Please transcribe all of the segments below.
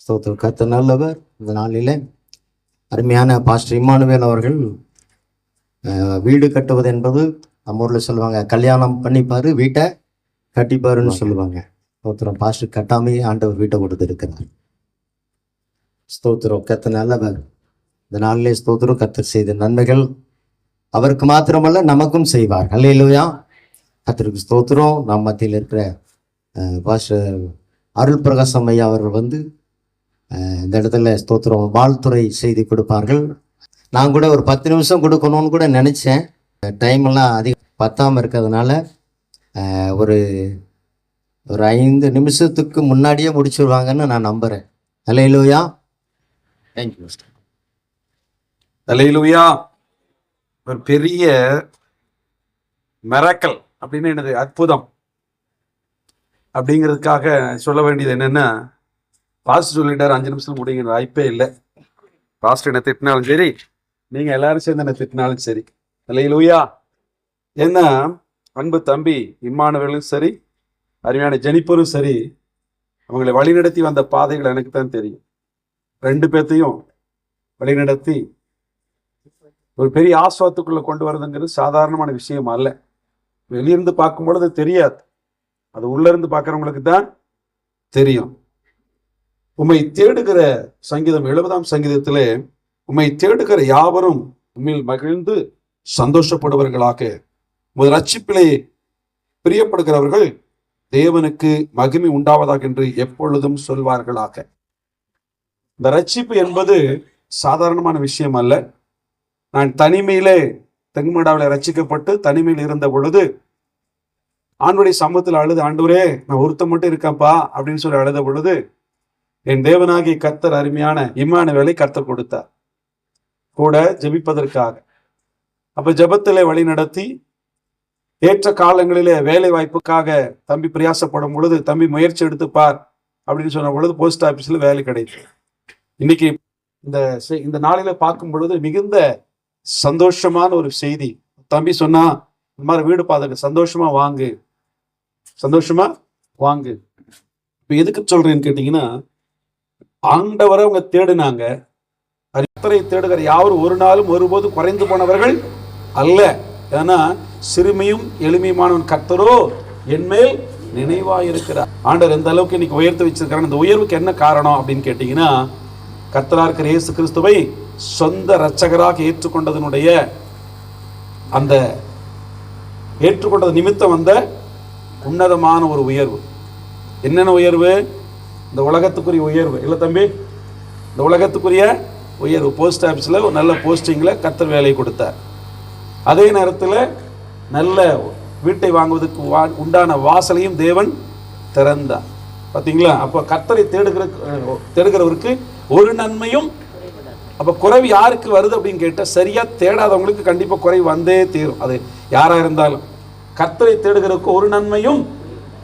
ஸ்தோத்திரம். கர்த்தர் நல்லவர். இந்த நாளிலே அருமையான பாஸ்டர் இம்மானுவேல் அவர்கள் வீடு கட்டுவது என்பது நம்ம ஊரில் சொல்லுவாங்க, கல்யாணம் பண்ணிப்பாரு வீட்டை கட்டிப்பாருன்னு சொல்லுவாங்க. ஸ்தோத்திரம். பாஸ்டர் கட்டாமையே ஆண்டவர் வீட்டை கொடுத்துருக்கிறார். ஸ்தோத்திரம். கர்த்தர் நல்லவர். இந்த நாளிலே ஸ்தோத்திரம். கர்த்தர் செய்த நன்மைகள் அவருக்கு மாத்திரமல்ல நமக்கும் செய்வார். அல்லேலூயா. கர்த்தருக்கு ஸ்தோத்திரம். நம் மத்தியில் இருக்கிற பாஸ்டர் அருள் பிரகாசம் ஐயா அவர்கள் இந்த இடத்துல ஸ்தோத்திரம் வாழ்த்துறை செய்தி கொடுப்பார்கள். நான் கூட ஒரு 10 நிமிஷம் கொடுக்கணும்னு கூட நினச்சேன். டைமெல்லாம் அதிகம் பத்தாமல் இருக்கிறதுனால ஒரு 5 நிமிஷத்துக்கு முன்னாடியே முடிச்சுடுவாங்கன்னு நான் நம்புகிறேன். அல்லேலூயா. தேங்க்யூ. அல்லேலூயா. ஒரு பெரிய மிராக்கிள் அப்படின்னு என்னது, அற்புதம் அப்படிங்கிறதுக்காக சொல்ல வேண்டியது என்னென்னா, பாஸ்டர் சொல்லிட்டார் 5 நிமிஷம் முடிங்கிற வாய்ப்பே இல்லை. பாஸ்டர் என்ன திட்டினாலும் சரி, நீங்கள் எல்லாரும் சேர்ந்து என்ன திட்டினாலும் சரி. அல்லேலூயா. ஏன்னா அன்பு தம்பி இம்மானுவேலும் சரி, அருமையான ஜெனிப்பரும் சரி, அவங்களை வழிநடத்தி வந்த பாதைகள் எனக்கு தான் தெரியும். 2 பேர்த்தையும் வழிநடத்தி ஒரு பெரிய ஆஸ்வாத்துக்குள்ளே கொண்டு வரதுங்கிறது சாதாரணமான விஷயம் அல்ல. வெளியிருந்து பார்க்கும் பொழுது தெரியாது, அது உள்ளிருந்து பார்க்குறவங்களுக்கு தான் தெரியும். உம்மை தேடுகிற சங்கீதம் 70ஆம் சங்கீதத்திலே, உம்மை தேடுகிற யாவரும் உம்மில் மகிழ்ந்து சந்தோஷப்படுவர்களாக, உமது ரட்சிப்பிலே பிரியப்படுகிறவர்கள் தேவனுக்கு மகிமை உண்டாவதாக என்று எப்பொழுதும் சொல்வார்களாக. இந்த ரட்சிப்பு என்பது சாதாரணமான விஷயம் அல்ல. நான் தனிமையிலே தெங்குமடாவில் ரட்சிக்கப்பட்டு தனிமையில் இருந்த பொழுது ஆண்டவருடைய சமூகத்தில் அழுது, ஆண்டவரே நான் ஒருத்தன் மட்டும் இருக்கேன்ப்பா அப்படின்னு சொல்லி அழுத பொழுது என் தேவனாகிய கர்த்தர் அருமையான இம்மானுவேலை கர்த்தர் கொடுத்தார், கூட ஜெபிப்பதற்காக. அப்ப ஜெபத்திலே வழி நடத்தி ஏற்ற காலங்களிலே வேலை வாய்ப்புக்காக தம்பி பிரயாசப்படும் பொழுது, தம்பி முயற்சி எடுத்துப்பார் அப்படின்னு சொன்ன பொழுது போஸ்ட் ஆபீஸ்ல வேலை கிடைத்தது. இன்னைக்கு இந்த நாளில பார்க்கும் பொழுது மிகுந்த சந்தோஷமான ஒரு செய்தி. தம்பி சொன்னா, இந்த மாதிரி வீடு பார்த்துக்க, சந்தோஷமா வாங்கு, சந்தோஷமா வாங்கு. இப்ப எதுக்கு சொல்றேன்னு கேட்டீங்கன்னா, ஆண்டவரை அவங்க தேடினாங்க. கர்த்தரை தேடுகிற யாரும் ஒரு நாளும் ஒருபோதும் குறைந்து போனவர்கள் அல்ல. ஏன்னா சிறுமியும் எளிமையுமானவன் கர்த்தரோ என்மேல் நினைவாயிருக்கிறார். ஆண்டவர் எந்த அளவுக்கு இன்னைக்கு உயர்த்து வச்சிருக்காரு. இந்த உயர்வுக்கு என்ன காரணம் அப்படின்னு கேட்டீங்கன்னா, கர்த்தராக இருக்கிற இயேசு கிறிஸ்துவை சொந்த இரட்சகராக ஏற்றுக்கொண்டதனுடைய அந்த ஏற்றுக்கொண்டது நிமித்தம் வந்த உன்னதமான ஒரு உயர்வு. என்னென்ன உயர்வு? இந்த உலகத்துக்குரிய உயர்வு இல்லை தம்பி, இந்த உலகத்துக்குரிய உயர்வு. போஸ்ட் ஆஃபீஸில் ஒரு நல்ல போஸ்டிங்கில் கர்த்தர் வேலையை கொடுத்தார். அதே நேரத்தில் நல்ல வீட்டை வாங்குவதற்கு உண்டான வாசலையும் தேவன் திறந்தார். பார்த்தீங்களா? அப்போ கர்த்தரை தேடுகிறவருக்கு ஒரு நன்மையும். அப்போ குறைவு யாருக்கு வருது அப்படின்னு கேட்டால், சரியாக தேடாதவங்களுக்கு கண்டிப்பாக குறைவு வந்தே தீரும். அது யாராக இருந்தாலும் கர்த்தரை தேடுகிறதுக்கு ஒரு நன்மையும்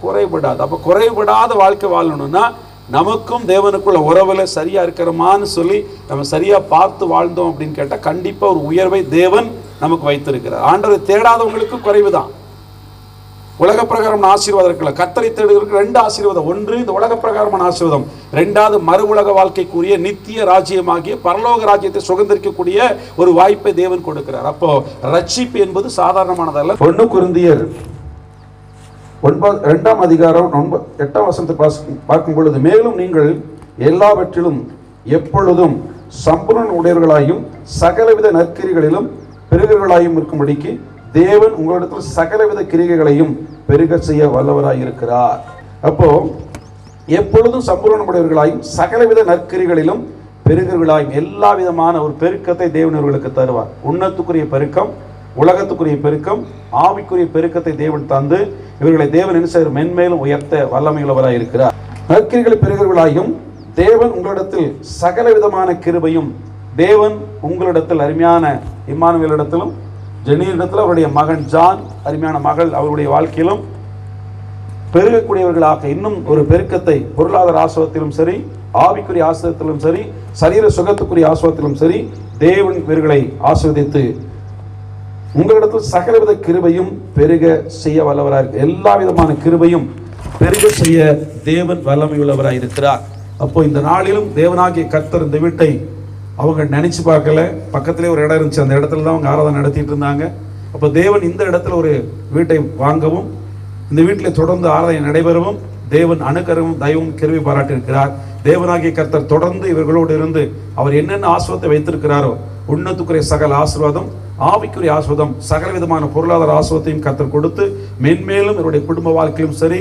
குறைபடாது. அப்போ குறைபடாத வாழ்க்கை வாழணும்னா நமக்கும் தேவனுக்குள்ள உறவுல சரியா இருக்கிறோமான்னு சொல்லி நம்ம சரியா பார்த்து வாழ்ந்தோம் அப்படின்னு கேட்டால் கண்டிப்பாக ஒரு உயர்வை தேவன் நமக்கு வைத்திருக்கிறார். ஆண்டவரை தேடாதவங்களுக்கு குறைவு தான். உலக பிரகாரமான ஆசீர்வாதம் இருக்குல்ல, கர்த்தரை தேடுகிறதுக்கு 2 ஆசீர்வாதம். ஒன்று இந்த உலக பிரகாரமான ஆசீர்வாதம், 2வது மறு உலக வாழ்க்கைக்குரிய நித்திய ராஜ்யமாகிய பரலோக ராஜ்யத்தை சுதந்திரிக்கக்கூடிய ஒரு வாய்ப்பை தேவன் கொடுக்கிறார். அப்போ ரட்சிப்பு என்பது சாதாரணமானதல்ல. 1 கொரிந்தியர் 2ஆம் அதிகாரம் 8ஆம் வசனத்தை பார்க்கும் பொழுது, மேலும் நீங்கள் எல்லாவற்றிலும் எப்பொழுதும் சம்பூர்ண உடையவர்களாயும் சகலவித நற்கிரிகளிலும் பெருகர்களாயும் இருக்கும்படிக்கு தேவன் உங்களிடத்தில் சகலவித கிரிகைகளையும் பெருக செய்ய வல்லவராய் இருக்கிறார். அப்போ எப்பொழுதும் சம்பூர்ணமுடையவர்களாயும் சகலவித நற்கிரிகளிலும் பெருகர்களாயும் எல்லா விதமான ஒரு பெருக்கத்தை தேவன் இவர்களுக்கு தருவார். உன்னத்துக்குரிய பெருக்கம், உலகத்துக்குரிய பெருக்கம், ஆவிக்குரிய பெருக்கத்தை தேவன் தந்து இவர்களை தேவன் என்ன செய்ய மென்மேலும் உயர்த்த வல்லமையுள்ளவராய் இருக்கிறார். நற்கிரிகளை பெருகர்களாயும் தேவன் உங்களிடத்தில் சகல விதமான கிருபையும். தேவன் உங்களிடத்தில் அருமையான இம்மானுவேலிடத்திலும் ஜெனியிடத்தில் அவருடைய மகன் ஜான் அருமையான மகள் அவருடைய வாழ்க்கையிலும் பெருகக்கூடியவர்களாக இன்னும் ஒரு பெருக்கத்தை பொருளாதார ஆசிர்வாதத்திலும் சரி, ஆவிக்குரிய ஆசிர்வாதத்திலும் சரி, சரீர சுகத்துக்குரிய ஆசிர்வாதத்திலும் சரி தேவன் இவர்களை ஆசீர்வதித்து உங்களிடத்தில் சகலவித கிருபையும் பெருக செய்ய வல்லவராக, எல்லா விதமான கிருபையும் பெருக செய்ய தேவன் வல்லமை உள்ளவராக இருக்கிறார். அப்போ இந்த நாளிலும் தேவனாகிய கர்த்தர் இந்த வீட்டை அவங்க நினைச்சு பார்க்கல. பக்கத்திலே ஒரு இடம் இருந்துச்சு, அந்த இடத்துல தான் அவங்க ஆராதனை நடத்திட்டு இருந்தாங்க. அப்போ தேவன் இந்த இடத்துல ஒரு வீட்டை வாங்கவும் இந்த வீட்டில் தொடர்ந்து ஆராதனை நடைபெறவும் தேவன் அனுக்கிரகமும் தயவும் கிருபை பாராட்டியிருக்கிறார். தேவனாகிய கர்த்தர் தொடர்ந்து இவர்களோடு இருந்து அவர் என்னென்ன ஆசீர்வாதத்தை வைத்திருக்கிறாரோ, உன்னத்துக்குரிய சகல ஆசீர்வாதம், ஆவிக்குரிய ஆசீர்வாதம், சகல விதமான பொருளாதார ஆசீர்வாதத்தையும் கர்த்தர் கொடுத்து மென்மேலும் இவருடைய குடும்ப வாழ்க்கையிலும் சரி,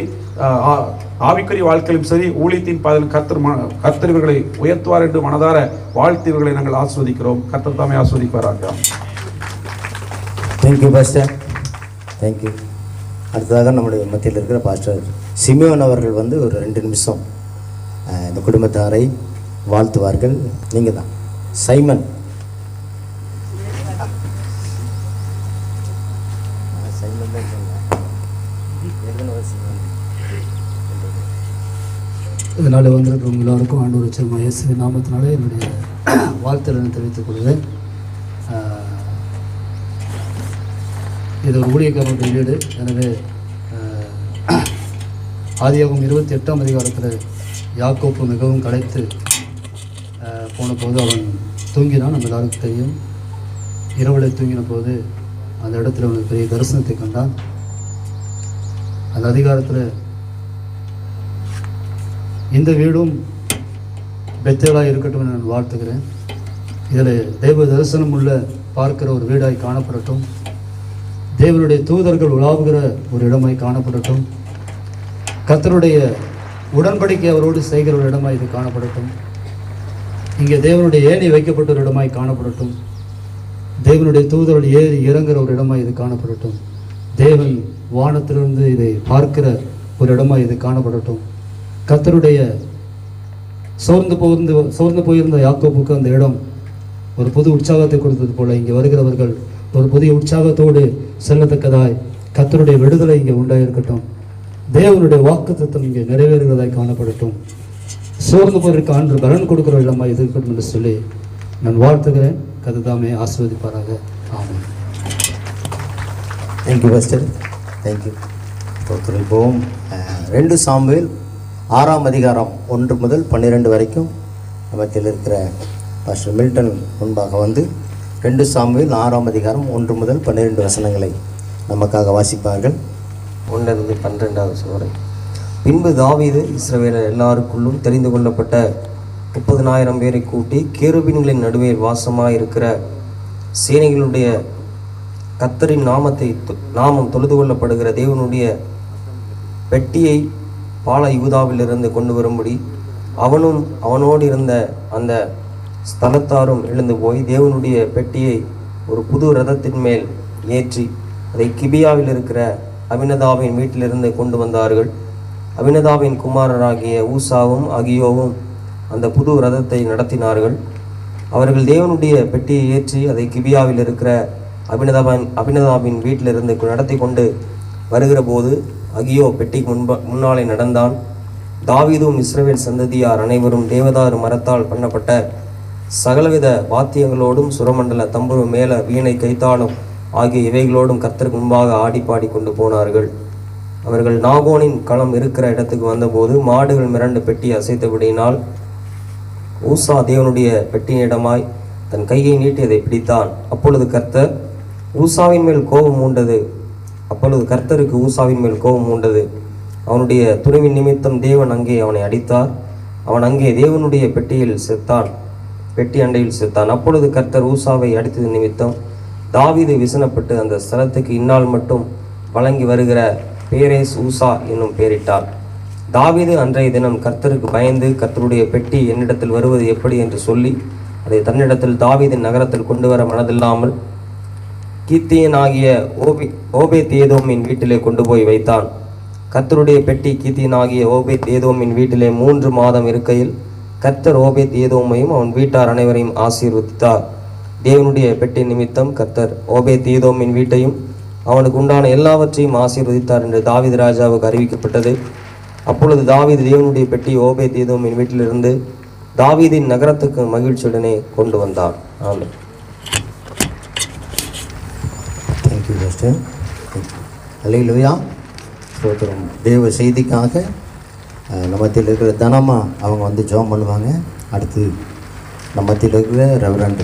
ஆவிக்குரிய வாழ்க்கையிலும் சரி, ஊழியத்தின் பாதையில் கர்த்தர் இவர்களை உயர்த்துவார் என்று மனதார வாழ்த்து இவர்களை நாங்கள் ஆஸ்வதிக்கிறோம். கர்த்தர் தாமே ஆஸ்வதிப்பாராக. Thank you pastor, thank you. அடுத்ததாக நம்முடைய மத்தியில் இருக்கிற பாஸ்டர் சிமியோன் அவர்கள் வந்து ஒரு 2 நிமிஷம் இந்த குடும்பத்தாரை வாழ்த்துவார்கள். நீங்கள் தான் சைமன். இதனால் வந்திருக்கிறவங்க எல்லாருக்கும் ஆண்டவர் உச்சரிமா இயேசுவின் நாமத்தினாலே என்னுடைய வாழ்த்துக்களை தெரிவித்துக் கொள்வேன். இது ஒரு ஊழியக்காரனுடைய வீடு. எனவே ஆதியாகமம் 28ஆம் அதிகாரத்தில் யாக்கோப்பு மிகவும் களைத்து போன போது அவன் தூங்கினான். நம்ம எல்லாருக்கும் தெரியும். இரவில் தூங்கின போது அந்த இடத்துல அவனுக்கு பெரிய தரிசனத்தை கண்டான். அந்த அதிகாரத்தில் இந்த வீடும் பெத்தேலாக இருக்கட்டும் என நான் வாழ்த்துக்கிறேன். இதில் தெய்வ தரிசனம் உள்ள பார்க்கிற ஒரு வீடாய் காணப்படட்டும். தேவனுடைய தூதர்கள் உலாவுகிற ஒரு இடமாய் காணப்படட்டும். கர்த்தருடைய உடன்படிக்கை அவரோடு செய்கிற ஒரு இடமாய் இது காணப்படட்டும். இங்கே தேவனுடைய ஏணி வைக்கப்பட்ட ஒரு இடமாய் காணப்படட்டும். தேவனுடைய தூதர்கள் ஏறி இறங்குகிற ஒரு இடமாய் இது காணப்படட்டும். தேவன் வானத்திலிருந்து இதை பார்க்கிற ஒரு இடமாய் இது காணப்படட்டும். கர்த்தருடைய சோர்ந்து போயிருந்த யாக்கோபுக்கு அந்த இடம் ஒரு புது உற்சாகத்தை கொடுத்தது போல இங்கே வருகிறவர்கள் ஒரு புதிய உற்சாகத்தோடு செல்லத்தக்கதாய் கர்த்தருடைய விடுதலை இங்கே உண்டாயிருக்கட்டும். தேவனுடைய வாக்குத்தத்தம் இங்கே நிறைவேறுகிறதாய் காணப்படட்டும். சோர்ந்து போவதற்கு ஆண்டு பலன் கொடுக்கிற இடமாய் இது இருக்கட்டும் என்று சொல்லி நான் வாழ்த்துகிறேன். கர்த்தர் ஆசீர்வதிப்பாராக. ஆமென். Thank you pastor, thank you. போவோம். 2 சாமுவேல் 6ஆம் அதிகாரம் 1 முதல் 12 வரைக்கும் நமத்தில் இருக்கிற பாஸ்டர் மில்டன் முன்பாக வந்து 2 சாமுவேல் 6ஆம் அதிகாரம் 1 முதல் 12 வசனங்களை நமக்காக வாசிப்பார்கள். 1 12 வரை. பின்பு தாவீது இஸ்ரவேலர் எல்லாருக்குள்ளும் தெரிந்து கொள்ளப்பட்ட 30,000 பேரை கூட்டி கேருபீன்களின் நடுவே வாசமாயிருக்கிற சேனைகளுடைய கர்த்தரின் நாமம் தொழுது கொள்ளப்படுகிற தேவனுடைய பெட்டியை பால யூதாவிலிருந்து கொண்டு வரும்படி அவனும் அவனோடு இருந்த அந்த ஸ்தலத்தாரும் எழுந்து போய் தேவனுடைய பெட்டியை ஒரு புது ரதத்தின் மேல் ஏற்றி அதை கிபியாவில் இருக்கிற அபினதாவின் வீட்டிலிருந்து கொண்டு வந்தார்கள். அபினதாவின் குமாரராகிய ஊசாவும் அகியோவும் அந்த புது ரதத்தை நடத்தினார்கள். அவர்கள் தேவனுடைய பெட்டியை ஏற்றி அதை கிபியாவில் இருக்கிற அபினதாவின் வீட்டிலிருந்து நடத்தி கொண்டு வருகிற போது அகியோ பெட்டிக்கு முன்னாலே நடந்தான். தாவீதும் இஸ்ரவேல் சந்ததியார் அனைவரும் தேவதாரு மரத்தால் பண்ணப்பட்ட சகலவித வாத்தியங்களோடும் சுரமண்டல தம்புரு மேல வீணை கைத்தாளம் ஆகிய இவைகளோடும் கர்த்தருக்கு முன்பாக ஆடி பாடி கொண்டு போனார்கள். அவர்கள் நாகோனின் களம் இருக்கிற இடத்துக்கு வந்தபோது மாடுகள் மிரண்டு பெட்டி அசைத்தபடியினால் ஊசா தேவனுடைய பெட்டியிடமாய் தன் கையை நீட்டி அதை பிடித்தான். அப்பொழுது கர்த்தருக்கு ஊசாவின் மேல் கோபம் உண்டது. அவனுடைய துணிவின் நிமித்தம் தேவன் அங்கே அவனை அடித்தார். அவன் அங்கே தேவனுடைய பெட்டி அண்டையில் செத்தான். அப்பொழுது கர்த்தர் ஊசாவை அடித்தது நிமித்தம் தாவீது விசனப்பட்டு அந்த ஸ்தலத்துக்கு இந்நாள் மட்டும் வழங்கி வருகிற பேரேஸ் ஊசா என்னும் பெயரிட்டார். தாவீது அன்றைய தினம் கர்த்தருக்கு பயந்து கர்த்தருடைய பெட்டி என்னிடத்தில் வருவது எப்படி என்று சொல்லி அதை தன்னிடத்தில் தாவீதின் நகரத்தில் கொண்டு வர மனதில்லாமல் கீத்தியனாகிய ஓபேத் ஏதோமின் வீட்டிலே கொண்டு போய் வைத்தான். கர்த்தருடைய பெட்டி கீத்தியனாகிய ஓபேத் ஏதோமின் வீட்டிலே 3 மாதம் இருக்கையில் கர்த்தர் ஓபேத் ஏதோமையும் அவன் வீட்டார் அனைவரையும் ஆசீர்வதித்தார். தேவனுடைய பெட்டி நிமித்தம் கர்த்தர் ஓபேத் ஏதோமின் வீட்டையும் அவனுக்கு உண்டான எல்லாவற்றையும் ஆசீர்வதித்தார் என்று தாவீது ராஜாவுக்கு அறிவிக்கப்பட்டது. அப்பொழுது தாவீது தேவனுடைய பெட்டி ஓபேத் ஏதோமின் வீட்டிலிருந்து தாவீதின் நகரத்துக்கு மகிழ்ச்சியுடனே கொண்டு வந்தான். ஆமென். Thank you pastor. அல்லேலூயா. ஸ்தோத்திரம். தேவ செய்திக்காக நம்ம மத்தியில் இருக்கிற தனமா அவங்க வந்து ஜெபம் பண்ணுவாங்க. அடுத்து நம்ம மத்தியில் இருக்கிற ரெவரண்ட்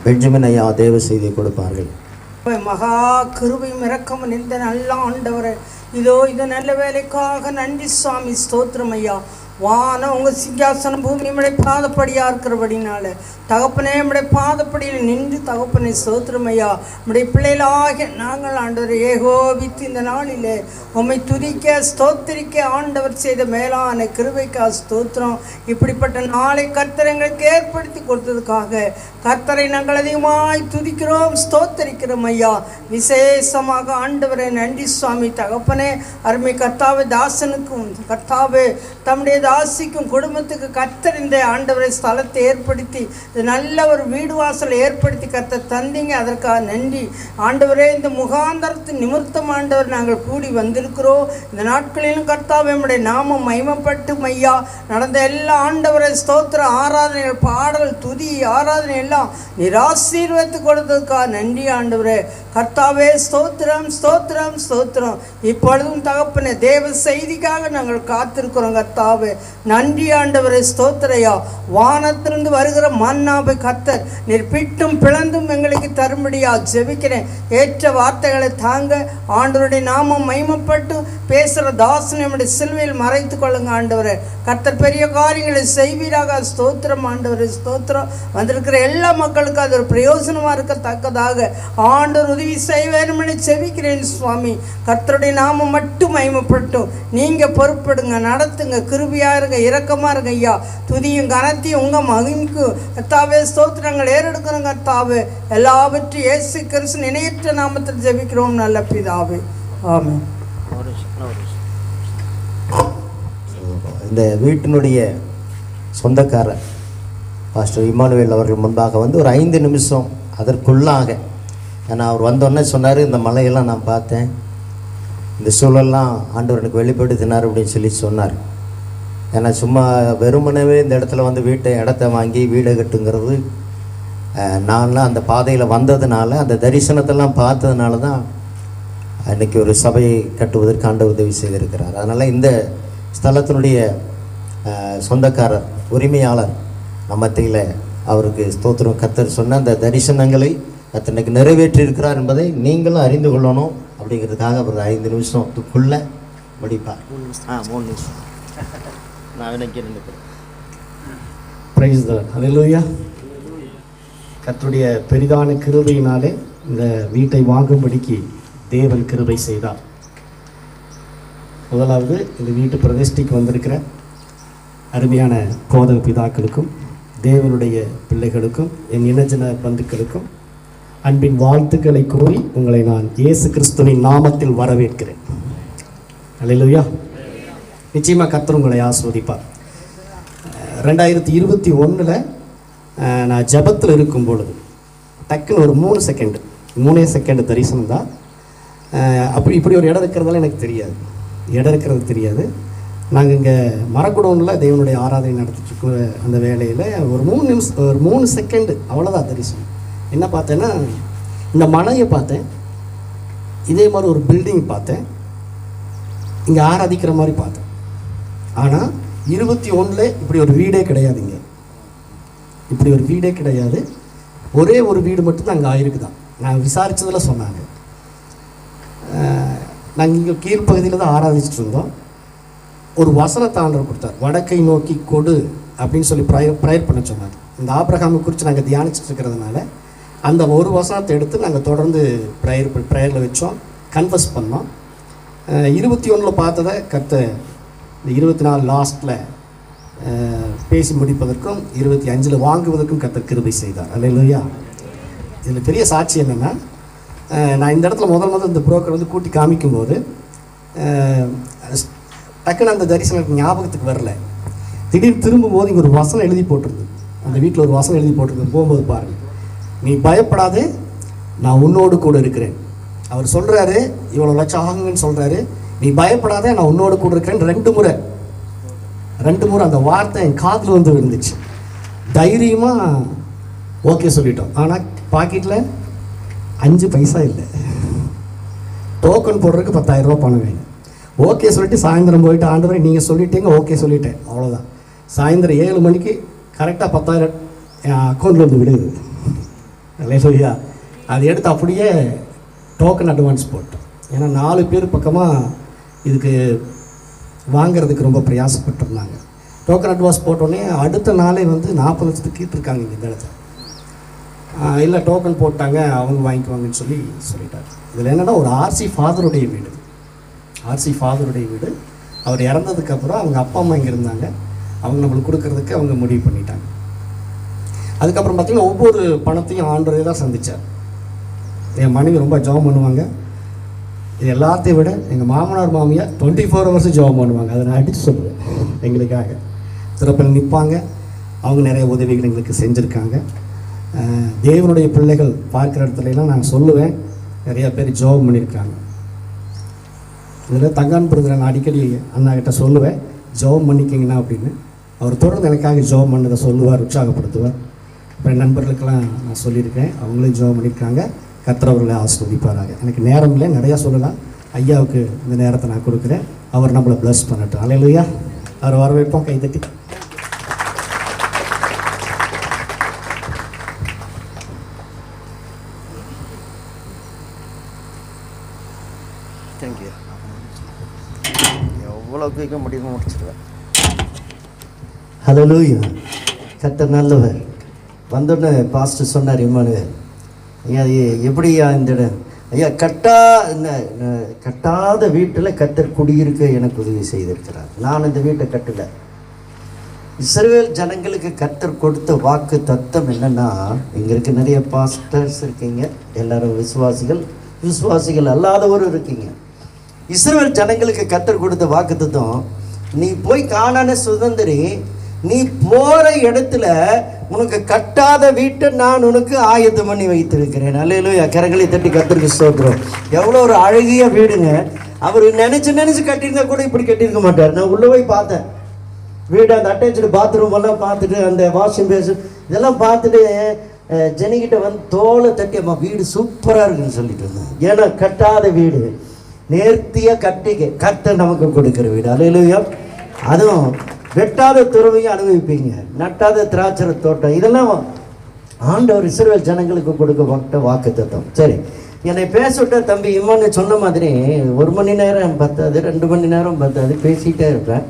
பெஞ்சமின் ஐயா தேவ செய்தியை கொடுப்பார்கள். மகா கிருபையும் இரக்கமும் இந்த நல்ல ஆண்டவரே, இதோ இந்த நல்ல வேலைக்காக நன்றி சுவாமி. ஸ்தோத்திரம் ஐயா. வானம் உங்கள் சிங்காசனம் பூமி நம்முடைய பாதப்படியாக இருக்கிறபடினால தகப்பனே நம்முடைய பாதப்படியில் நின்று தகப்பனை ஸ்தோத்திரம் ஐயா. நம்முடைய பிள்ளைகளாக நாங்கள் ஆண்டவர் ஏகோபித்து இந்த நாளிலே உம்மை துதிக்க ஸ்தோத்திரிக்க ஆண்டவர் செய்த மேலான கிருபைக்கா ஸ்தோத்திரம். இப்படிப்பட்ட நாளை கர்த்தர் எங்களுக்கு ஏற்படுத்தி கொடுத்ததுக்காக கர்த்தரை நாங்கள் அதிகமாய் துதிக்கிறோம், ஸ்தோத்தரிக்கிறோம் ஐயா. விசேஷமாக ஆண்டவரை நன்றி சுவாமி. தகப்பனே அருமை கர்த்தாவே, தாசனுக்கும் கர்த்தாவே தம்முடைய தாசிக்கும் குடும்பத்துக்கு கர்த்தர் இந்த ஆண்டவரை ஸ்தலத்தை ஏற்படுத்தி நல்ல ஒரு வீடு வாசல் ஏற்படுத்தி கர்த்தர் தந்தீங்க, அதற்காக நன்றி ஆண்டவரே. இந்த முகாந்தரத்தின் நிமித்தம் ஆண்டவர் நாங்கள் கூடி வந்திருக்கிறோம். இந்த நாட்களிலும் கர்த்தாவே நம்முடைய நாமம் மகிமைப்பட்டு ஐயா நடந்த எல்லா ஆண்டவரை ஸ்தோத்திர ஆராதனைகள், பாடல், துதி, ஆராதனை எல்லாம் நிராசீர்வத்து கொடுத்ததுக்காக நன்றி ஆண்டவரே. கர்த்தாவே ஸ்தோத்திரம் ஸ்தோத்திரம் ஸ்தோத்திரம். இப்பொழுதும் தகப்பனே தேவ செய்திக்காக நாங்கள் காத்திருக்கிறோம் கர்த்தாவே. நன்றி ஆண்டவரே. ஸ்தோத்திரையா. வானத்திலிருந்து வருகிற மன்னாவை கர்த்தர் நீர் பிட்டும் பிளந்தும் எங்களுக்கு தரும்படியா ஜெபிக்கிறேன். ஏற்ற வார்த்தைகளை தாங்க ஆண்டவருடைய நாமம் மகிமைப்பட்டு பேசுகிற தாசனை நம்முடைய சிலுவையில் மறைத்து கொள்ளுங்க ஆண்டவரே. கர்த்தர் பெரிய காரியங்களை செய்வீராக. ஸ்தோத்திரம் ஆண்டவரே. ஸ்தோத்திரம். வந்திருக்கிற எல்லா மக்களுக்கும் அது ஒரு பிரயோஜனமாக இருக்கத்தக்கதாக ஆண்டவர் உதவி செய்ய வேண்டும் என ஜெபிக்கிறேன் சுவாமி. கர்த்தருடைய நாமம் மட்டும் மகிமைப்பட்டும். நீங்கள் பொறுப்படுங்க, நடத்துங்க, கிருபியாக இருங்க, இரக்கமாக இருங்க ஐயா. துதியும் கனத்தையும் உங்கள் மகிமைக்கு கர்த்தாவே ஸ்தோத்திரங்கள் ஏறெடுக்கிறோம் கர்த்தாவே. எல்லாவற்றையும் இயேசு கிறிஸ்து நினையற்ற நாமத்தில் ஜெபிக்கிறோம் நல்ல பிதாவே. ஆமென். இந்த வீட்டினுடைய சொந்தக்காரர் பாஸ்டர் இமானுவேல் அவர்கள் முன்பாக வந்து ஒரு 5 நிமிஷம் அதற்குள்ளாக, ஏன்னா அவர் வந்தோடனே சொன்னார், இந்த மலையெல்லாம் நான் பார்த்தேன், இந்த சூழல்லாம் ஆண்டவர் எனக்கு வெளிப்படுத்தினார் அப்படின்னு சொல்லி சொன்னார். ஏன்னா சும்மா வெறுமனவே இந்த இடத்துல வந்து இடத்த வாங்கி வீடை கட்டுங்கிறது, நான்லாம் அந்த பாதையில் வந்ததுனால அந்த தரிசனத்தெல்லாம் பார்த்ததுனால தான் அன்றைக்கி ஒரு சபையை கட்டுவதற்கு ஆண்டவர் உதவி செய்திருக்கிறார். அதனால் இந்த ஸ்தலத்தினுடைய சொந்தக்காரர், உரிமையாளர் நம்மத்தில் அவருக்கு ஸ்தோத்திரம். கர்த்தர் சொன்ன அந்த தரிசனங்களை கர்த்தர் இன்னைக்கு நிறைவேற்றியிருக்கிறார் என்பதை நீங்களும் அறிந்து கொள்ளணும் அப்படிங்கிறதுக்காக அவர் 5 நிமிஷத்துக்குள்ளே முடிப்பார். 3 நிமிஷம் நான் நினைக்கிறேன். Praise the Lord. ஹல்லேலூயா. கர்த்தருடைய பெரிதான கிருபையினாலே இந்த வீட்டை வாங்கும்படிக்கு தேவன் கிருபை செய்தார். முதலாவது இந்த வீட்டு பிரதிஷ்டைக்கு வந்திருக்கிற அருமையான போதக பிதாக்களுக்கும் தேவனுடைய பிள்ளைகளுக்கும் என் இனஜன பந்துக்களுக்கும் அன்பின் வாழ்த்துக்களை கூறி உங்களை நான் இயேசு கிறிஸ்துவின் நாமத்தில் வரவேற்கிறேன். அல்லேலூயா. நிச்சயமாக கர்த்தர் உங்களை ஆசீர்வதிப்பார். 2021 நான் ஜெபத்தில் இருக்கும் பொழுது டக்குன்னு ஒரு 3 செகண்ட் தரிசனம் தான். இப்படி ஒரு இடம் இருக்கிறதால எனக்கு தெரியாது, இடம் இருக்கிறது தெரியாது. நாங்கள் இங்கே மரக்குடோனில் தேவனுடைய ஆராதனை நடத்திட்டு அந்த வேலையில் ஒரு 3 நிமிஷம், ஒரு 3 செகண்டு அவ்வளோதான் தரிசனம். என்ன பார்த்தேன்னா, இந்த மலையை பார்த்தேன், இதே மாதிரி ஒரு பில்டிங் பார்த்தேன், இங்கே ஆராதிக்கிற மாதிரி பார்த்தேன். ஆனால் 21 இப்படி ஒரு வீடே கிடையாதுங்க. இப்படி ஒரு வீடே கிடையாது. ஒரே ஒரு வீடு மட்டும்தான் அங்கே ஆயிருக்குதான். நாங்கள் விசாரித்ததில் சொன்னாங்க. நாங்கள் இங்கே கீழ்ப்பகுதியில் தான் ஆராதிச்சுட்டு இருந்தோம். ஒரு வசனத்தை ஆண்டவர் கொடுத்தார், வடக்கை நோக்கி கொடு அப்படின்னு சொல்லி ப்ரேயர் பண்ண சொன்னார். இந்த ஆபிரகாமை குறித்து நாங்கள் தியானிச்சுட்டு இருக்கிறதுனால அந்த ஒரு வசனத்தை எடுத்து நாங்கள் தொடர்ந்து ப்ரேயரில் வச்சோம், கன்ஃபஸ் பண்ணோம். 21 பார்த்ததை கர்த்தர் இந்த 24 லாஸ்ட்டில் பேசி முடிப்பதற்கும் 25 வாங்குவதற்கும் கர்த்தர் கிருபை செய்தார். அல்லேலூயா. இதில் பெரிய சாட்சி என்னென்னா, நான் இந்த இடத்துல முதல் இந்த புரோக்கர் வந்து கூட்டி காமிக்கும்போது டக்குன்னு அந்த தரிசனம் ஞாபகத்துக்கு வரல. திடீர்னு திரும்பும்போது இங்கே ஒரு வசனம் எழுதி போட்டிருந்தது, அந்த வீட்டில் ஒரு வசனம் எழுதி போட்டிருந்தது. போகும்போது பாருங்கள், நீ பயப்படாதே, நான் உன்னோடு கூட இருக்கிறேன். அவர் சொல்கிறாரு, இவ்வளோ லட்சம் ஆகுங்கன்னு சொல்கிறாரு, நீ பயப்படாதே, நான் உன்னோடு கூட இருக்கிறேன். 2 முறை அந்த வார்த்தை என் காதில் வந்து விழுந்துச்சு. தைரியமாக ஓகே சொல்லிட்டோம். ஆனால் பாக்கெட்டில் 5 பைசா இல்லை. டோக்கன் போடுறதுக்கு 10,000 ரூபா பணம் வேணும். ஓகே சொல்லிட்டு சாயந்தரம் போயிட்டு ஆண்டவரே நீங்கள் சொல்லிட்டீங்க, ஓகே சொல்லிட்டேன், அவ்வளோதான். சாயந்தரம் 7 மணிக்கு கரெக்டாக 10,000 என் அக்கௌண்ட்டில் வந்து விடுது. இல்லையா? அதை எடுத்து அப்படியே டோக்கன் அட்வான்ஸ் போட்டோம். ஏன்னா 4 பேர் பக்கமாக இதுக்கு வாங்கிறதுக்கு ரொம்ப பிரயாசப்பட்டிருந்தாங்க. டோக்கன் அட்வான்ஸ் போட்டோடனே அடுத்த நாளே வந்து 40 லட்சத்துக்கு கேட்டிருக்காங்க இந்த இடத்துல. இல்லை டோக்கன் போட்டாங்க, அவங்க வாங்கிக்குவாங்கன்னு சொல்லிட்டார். இதில் என்னென்னா ஒரு ஆர்சி ஃபாதருடைய வீடு. ஆர்சி ஃபாதருடைய வீடு. அவர் இறந்ததுக்கப்புறம் அவங்க அப்பா அம்மா இங்கே இருந்தாங்க, அவங்க நம்மளுக்கு கொடுக்கறதுக்கு அவங்க முடிவு பண்ணிட்டாங்க. அதுக்கப்புறம் பார்த்திங்கன்னா ஒவ்வொரு பணத்தையும் ஆண்டவரே தான் சந்தித்தார். என் மனைவி ரொம்ப ஜெபம் பண்ணுவாங்க. இது எல்லாத்தையும் விட எங்கள் மாமனார் மாமியார் 24 hours ஜெபம் பண்ணுவாங்க. அதை நான் அடித்து சொல்லுவேன். எங்களுக்காக சிறப்பில் நிற்பாங்க. அவங்க நிறைய உதவிகள் எங்களுக்கு செஞ்சுருக்காங்க. தேவனுடைய பிள்ளைகள் பார்க்குற இடத்துலலாம் நான் சொல்லுவேன், நிறையா பேர் ஜெபம் பண்ணியிருக்காங்க. இதில் தங்கான் பிரதரை நான் அடிக்கடி அண்ணா கிட்ட சொல்லுவேன், ஜெபம் பண்ணிக்கிங்கண்ணா அப்படின்னு. அவர் தொடர்ந்து எனக்காக ஜெபம் பண்ணதை சொல்லுவார், உற்சாகப்படுத்துவார். அப்புறம் நண்பர்களுக்கெல்லாம் நான் சொல்லியிருக்கேன், அவங்களும் ஜெபம் பண்ணியிருக்காங்க. கர்த்தர் அவர்களை ஆசீர்வதிப்பாராக. எனக்கு நேரம் இல்லை, நிறையா சொல்லலாம். ஐயாவுக்கு இந்த நேரத்தை நான் கொடுக்குறேன். அவர் நம்மளை ப்ளஸ் பண்ணட்டும். அல்லேலூயா. அவர் வரவேற்போம் கைதட்டி. தேங்க்யூ. எவ்வளோ குயிக்க முடியுமோ முடிச்சிடுவேன். ஹல்லேலூயா. கர்த்தர் நல்லவர். வந்தோடனே பாஸ்டர் சொன்னார், இம்மானுவேல் ஐயா எப்படியா இந்த இடம் ஐயா கட்டாத வீட்டில் கர்த்தர் குடியிருக்க எனக்கு உதவி செய்திருக்கிறார். நான் இந்த வீட்டை கட்டலை. இஸ்ரவேல் ஜனங்களுக்கு கர்த்தர் கொடுத்த வாக்கு தத்தம் என்னன்னா, இங்கே இருக்க நிறைய பாஸ்டர்ஸ் இருக்கீங்க, எல்லாரும் விசுவாசிகள் அல்லாதவரும் இருக்கீங்க. இஸ்ரவேல் ஜனங்களுக்கு கர்த்தர் கொடுத்த வாக்கு தத்தம், நீ போய் கானான சுதந்திரி, நீ போகிற இடத்துல உனக்கு கட்டாத வீட்டை நான் உனக்கு ஆயத்தம் பண்ணி வைத்திருக்கிறேன். அல்லேலூயா. கரங்களை தட்டி கர்த்தருக்கு ஸ்தோத்திரம். எவ்வளோ ஒரு அழகிய வீடுங்க. அவர் நினச்சி கட்டியிருந்தா கூட இப்படி கட்டியிருக்க மாட்டார். நான் உள்ளே போய் பார்த்தேன் வீடு, அந்த அட்டாச்சு பாத்ரூம் எல்லாம் பார்த்துட்டு, அந்த வாஷிங் பேஷன் இதெல்லாம் பார்த்துட்டு ஜெனிக்கிட்ட வந்து தோலை தட்டி, அம்மா வீடு சூப்பராக இருக்குன்னு சொல்லிட்டு இருந்தேன். ஏன்னா கட்டாத வீடு நேர்த்தியாக கட்டி கர்த்தர் நமக்கு கொடுக்குற வீடு. அல்லேலூயா. அதுவும் வெட்டாத துறவையும் அனுபவிப்பீங்க, நட்டாத திராட்சை தோட்டம். இதெல்லாம் ஆண்டவர் இஸ்ரவேல் ஜனங்களுக்கு கொடுக்கப்பட்ட வாக்கு தத்தம். சரி, என்னை பேசவிட்ட தம்பி இம்மான்னு சொன்ன மாதிரி 1 மணி நேரம் பத்தாது, 2 மணி நேரம் பத்தாது, பேசிகிட்டே இருப்பேன்.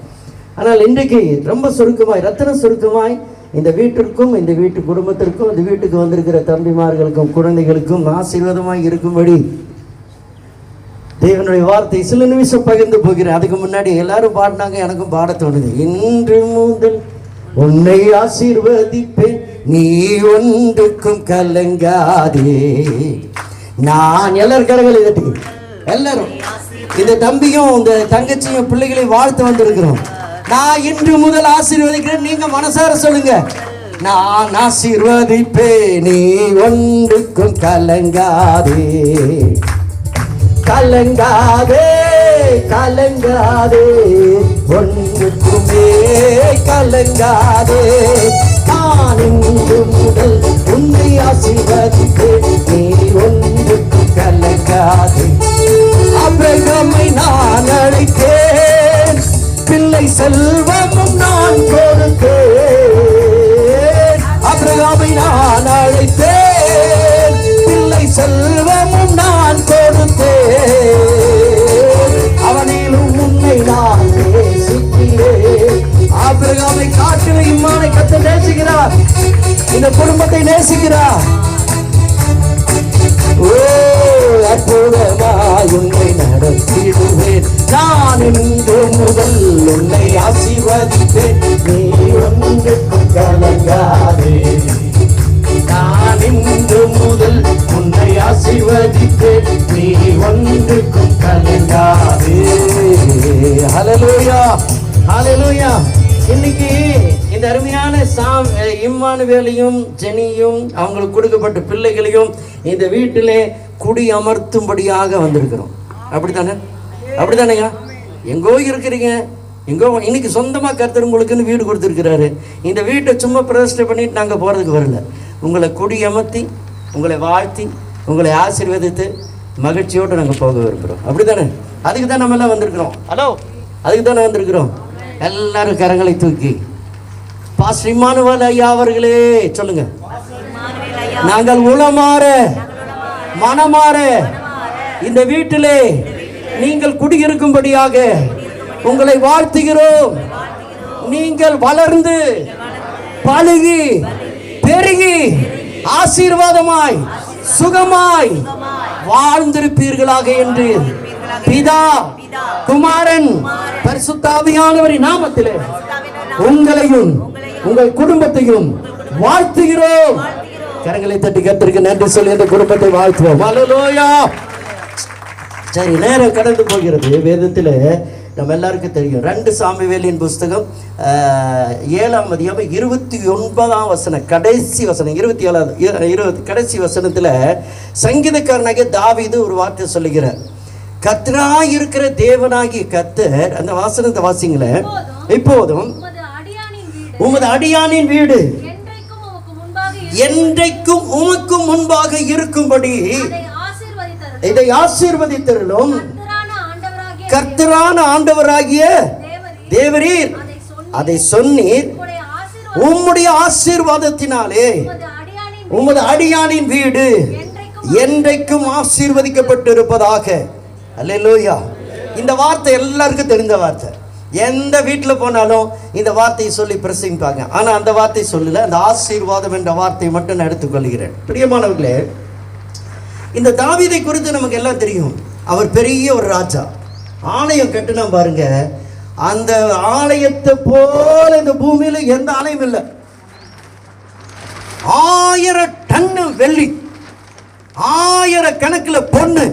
ஆனால் இன்றைக்கு ரொம்ப சுருக்கமாய், ரத்தின சுருக்கமாய் இந்த வீட்டிற்கும், இந்த வீட்டு குடும்பத்திற்கும், இந்த வீட்டுக்கு வந்திருக்கிற தம்பிமார்களுக்கும் குழந்தைகளுக்கும் ஆசீர்வாதமாய் இருக்கும்படி தேவனுடைய வார்த்தை சில நிமிஷம் பகிர்ந்து போகிறேன். அதுக்கு முன்னாடி எல்லாரும் பாடினாங்க, எனக்கும் பாட தோணுது. இன்று முதல் உன்னை ஆசீர்வதிப்பேன், நீ ஒன்றுக்கும் கலங்காதே. நான் எல்லாரும் கரங்களை தட்டி, எல்லாரும் இந்த தம்பியும் இந்த தங்கச்சியும் பிள்ளைகளை வாழ்த்து வந்திருக்கிறோம். நான் இன்று முதல் ஆசீர்வதிக்கிறேன். நீங்க மனசார சொல்லுங்க, நான் ஆசீர்வதிப்பேன், நீ ஒன்றுக்கும் கலங்காதே. கலங்காதே கலங்காதே, ஒன்றுக்குமே கலங்காதே. நான் இன்று முதல் உன்னை ஆசீர்வதிப்பேன், நீ ஒன்றுக்கும் கலங்காதே. ஆபிரகாமை நான் அழைத்தேன், பிள்ளை செல்வமும் நான் கொடுத்தேன். ஆபிரகாமை நான் அழைத்தேன், பிள்ளை செல்வமும் நான் கொடுத்தேன். அவனிலும் உன்னை நான் நேசிக்கிறேன். ஆபிரகாமை காட்டில இம்மானை கர்த்தர் நேசிக்கிறார், இந்த குடும்பத்தை நேசிக்கிறார். ஓ அற்புதமாய் உன்னை நடத்திடுவேன், நான் இன்று முதல் உன்னை ஆசீர்வதிப்பேன், நீ ஒன்றுக்கும் கலங்காதே. நான் இன்று முதல் உன்னை ஆசீர்வதிப்பேன், நீ ஒன்றுக்கும் கலங்காதே. ஹல்லேலூயா ஹல்லேலூயா. இன்னைக்கு இந்த அருமையான இம்மானுவேலையும் ஜெனியும் அவங்களுக்கு கொடுக்கப்பட்ட பிள்ளைகளையும் இந்த வீட்டிலே குடி அமர்த்தும்படியாக வந்திருக்கிறோம். அப்படித்தானே? அப்படித்தானேங்க? எங்கோ இருக்கிறீங்க, எங்கோ இன்னைக்கு சொந்தமாக கர்த்தர் உங்களுக்குன்னு வீடு கொடுத்துருக்கிறாரு. இந்த வீட்டை சும்மா பிரதிஷ்டை பண்ணிட்டு நாங்கள் போகிறதுக்கு வரல. உங்களை குடி அமர்த்தி, உங்களை வாழ்த்தி, உங்களை ஆசீர்வதித்து மகிழ்ச்சியோடு நாங்கள் போக விரும்புகிறோம். அப்படித்தானே? அதுக்கு தான் நம்ம எல்லாம் வந்திருக்கிறோம். ஹலோ, அதுக்கு தானே வந்திருக்கிறோம். எல்லாரும் கரங்களை தூக்கி பாஸ்டர் இம்மானுவேல் ஐயா அவர்களே சொல்லுங்க. நாங்கள் உளமாற மனமாற இந்த வீட்டிலே நீங்கள் குடியிருக்கும்படியாக உங்களை வாழ்த்துகிறோம். நீங்கள் வளர்ந்து பழுகி பெருகி ஆசீர்வாதமாய் சுகமாய் வாழ்ந்திருப்பீர்களாக என்று பிதா குமாரன் பரிசுத்த ஆவியானவரின் நாமத்திலே உங்களையும் உங்கள் குடும்பத்தையும் வாழ்த்துகிறோம். கரங்களை தட்டி கர்த்தருக்கு நன்றி சொல்லி அந்த குடும்பத்தை வாழ்த்துவோம். அல்லேலூயா. சரி, நேரம் கடந்து போகிறது. வேதத்தில் நம்ம எல்லாருக்கும் தெரியும் 2 சாமுவேலின் புஸ்தகம் 7ஆம் அதிகாரம் 29ஆம் வசனம் கடைசி வசனம் 27 கடைசி வசனத்தில் சங்கீதக்காரனாகிய தாவீது ஒரு வார்த்தை சொல்லுகிறார். கர்த்தராய் இருக்கிற தேவனாகிய கர்த்தர், அந்த வாசனத்தை வாசிங்களேன். இப்போதும் உமது அடியானின் வீடு என்றைக்கும் உமக்கு முன்பாக இருக்கும்படி இதை ஆசீர்வதித்தருளும். கர்த்தரான ஆண்டவராகிய தேவரீர் அதை சொன்னீர். உம்முடைய ஆசீர்வாதத்தினாலே உமது அடியானின் வீடு என்றைக்கும் ஆசீர்வதிக்கப்பட்டிருப்பதாக. அல்லேலூயா. இந்த வார்த்தை எல்லாருக்கும் தெரிந்த வார்த்தை. எந்த வீட்டில் போனாலும் இந்த வார்த்தையை சொல்லி பிரசங்கிப்பாங்க. ஆனால் அந்த வார்த்தை சொல்லல, அந்த ஆசீர்வாதம் என்ற வார்த்தையை மட்டும் நான் எடுத்துக்கொள்கிறேன். பிரியமானவர்களே, இந்த தாவீதை குறித்து நமக்கு எல்லாம் தெரியும். அவர் பெரிய ஒரு ராஜா. ஆலயம் கட்டுனா பாருங்க, அந்த ஆலயத்தை போல இந்த பூமியில எந்த ஆலயம் இல்லை. 1000 டன் வெள்ளி, 1000 கணக்கில் பொண்ணு,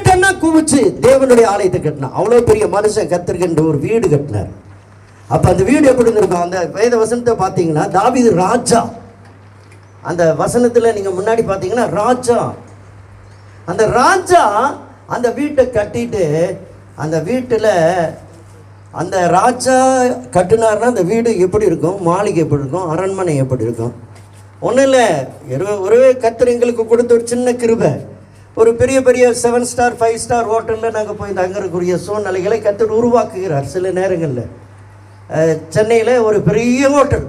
டன்னா குவிச்சு தேவனுடைய ஆலயத்தை கட்டினா. அவ்வளோ பெரிய மனுஷன் கத்திருக்கின்ற ஒரு வீடு கட்டினார். அப்போ அந்த வீடு எப்படி இருந்திருக்கும்? அந்த வேத வசனத்தை பார்த்தீங்கன்னா தாவீது ராஜா. அந்த வசனத்தில் நீங்கள் முன்னாடி பார்த்தீங்கன்னா ராஜா. அந்த ராஜா அந்த வீட்டை கட்டிட்டு, அந்த வீட்டில் அந்த ராஜா கட்டினார்னா அந்த வீடு எப்படி இருக்கும்? மாளிகை எப்படி இருக்கும்? அரண்மனை எப்படி இருக்கும்? ஒன்றும் இல்லை, ஒரே கர்த்தர் எங்களுக்கு கொடுத்த ஒரு சின்ன கிருபை. ஒரு பெரிய பெரிய 7 ஸ்டார் 5 ஸ்டார் ஹோட்டலில் நாங்கள் போய் தங்கக்கூடிய சூழ்நிலைகளை கர்த்தர் உருவாக்குகிறார். சில நேரங்களில் சென்னையில் ஒரு பெரிய ஹோட்டல்,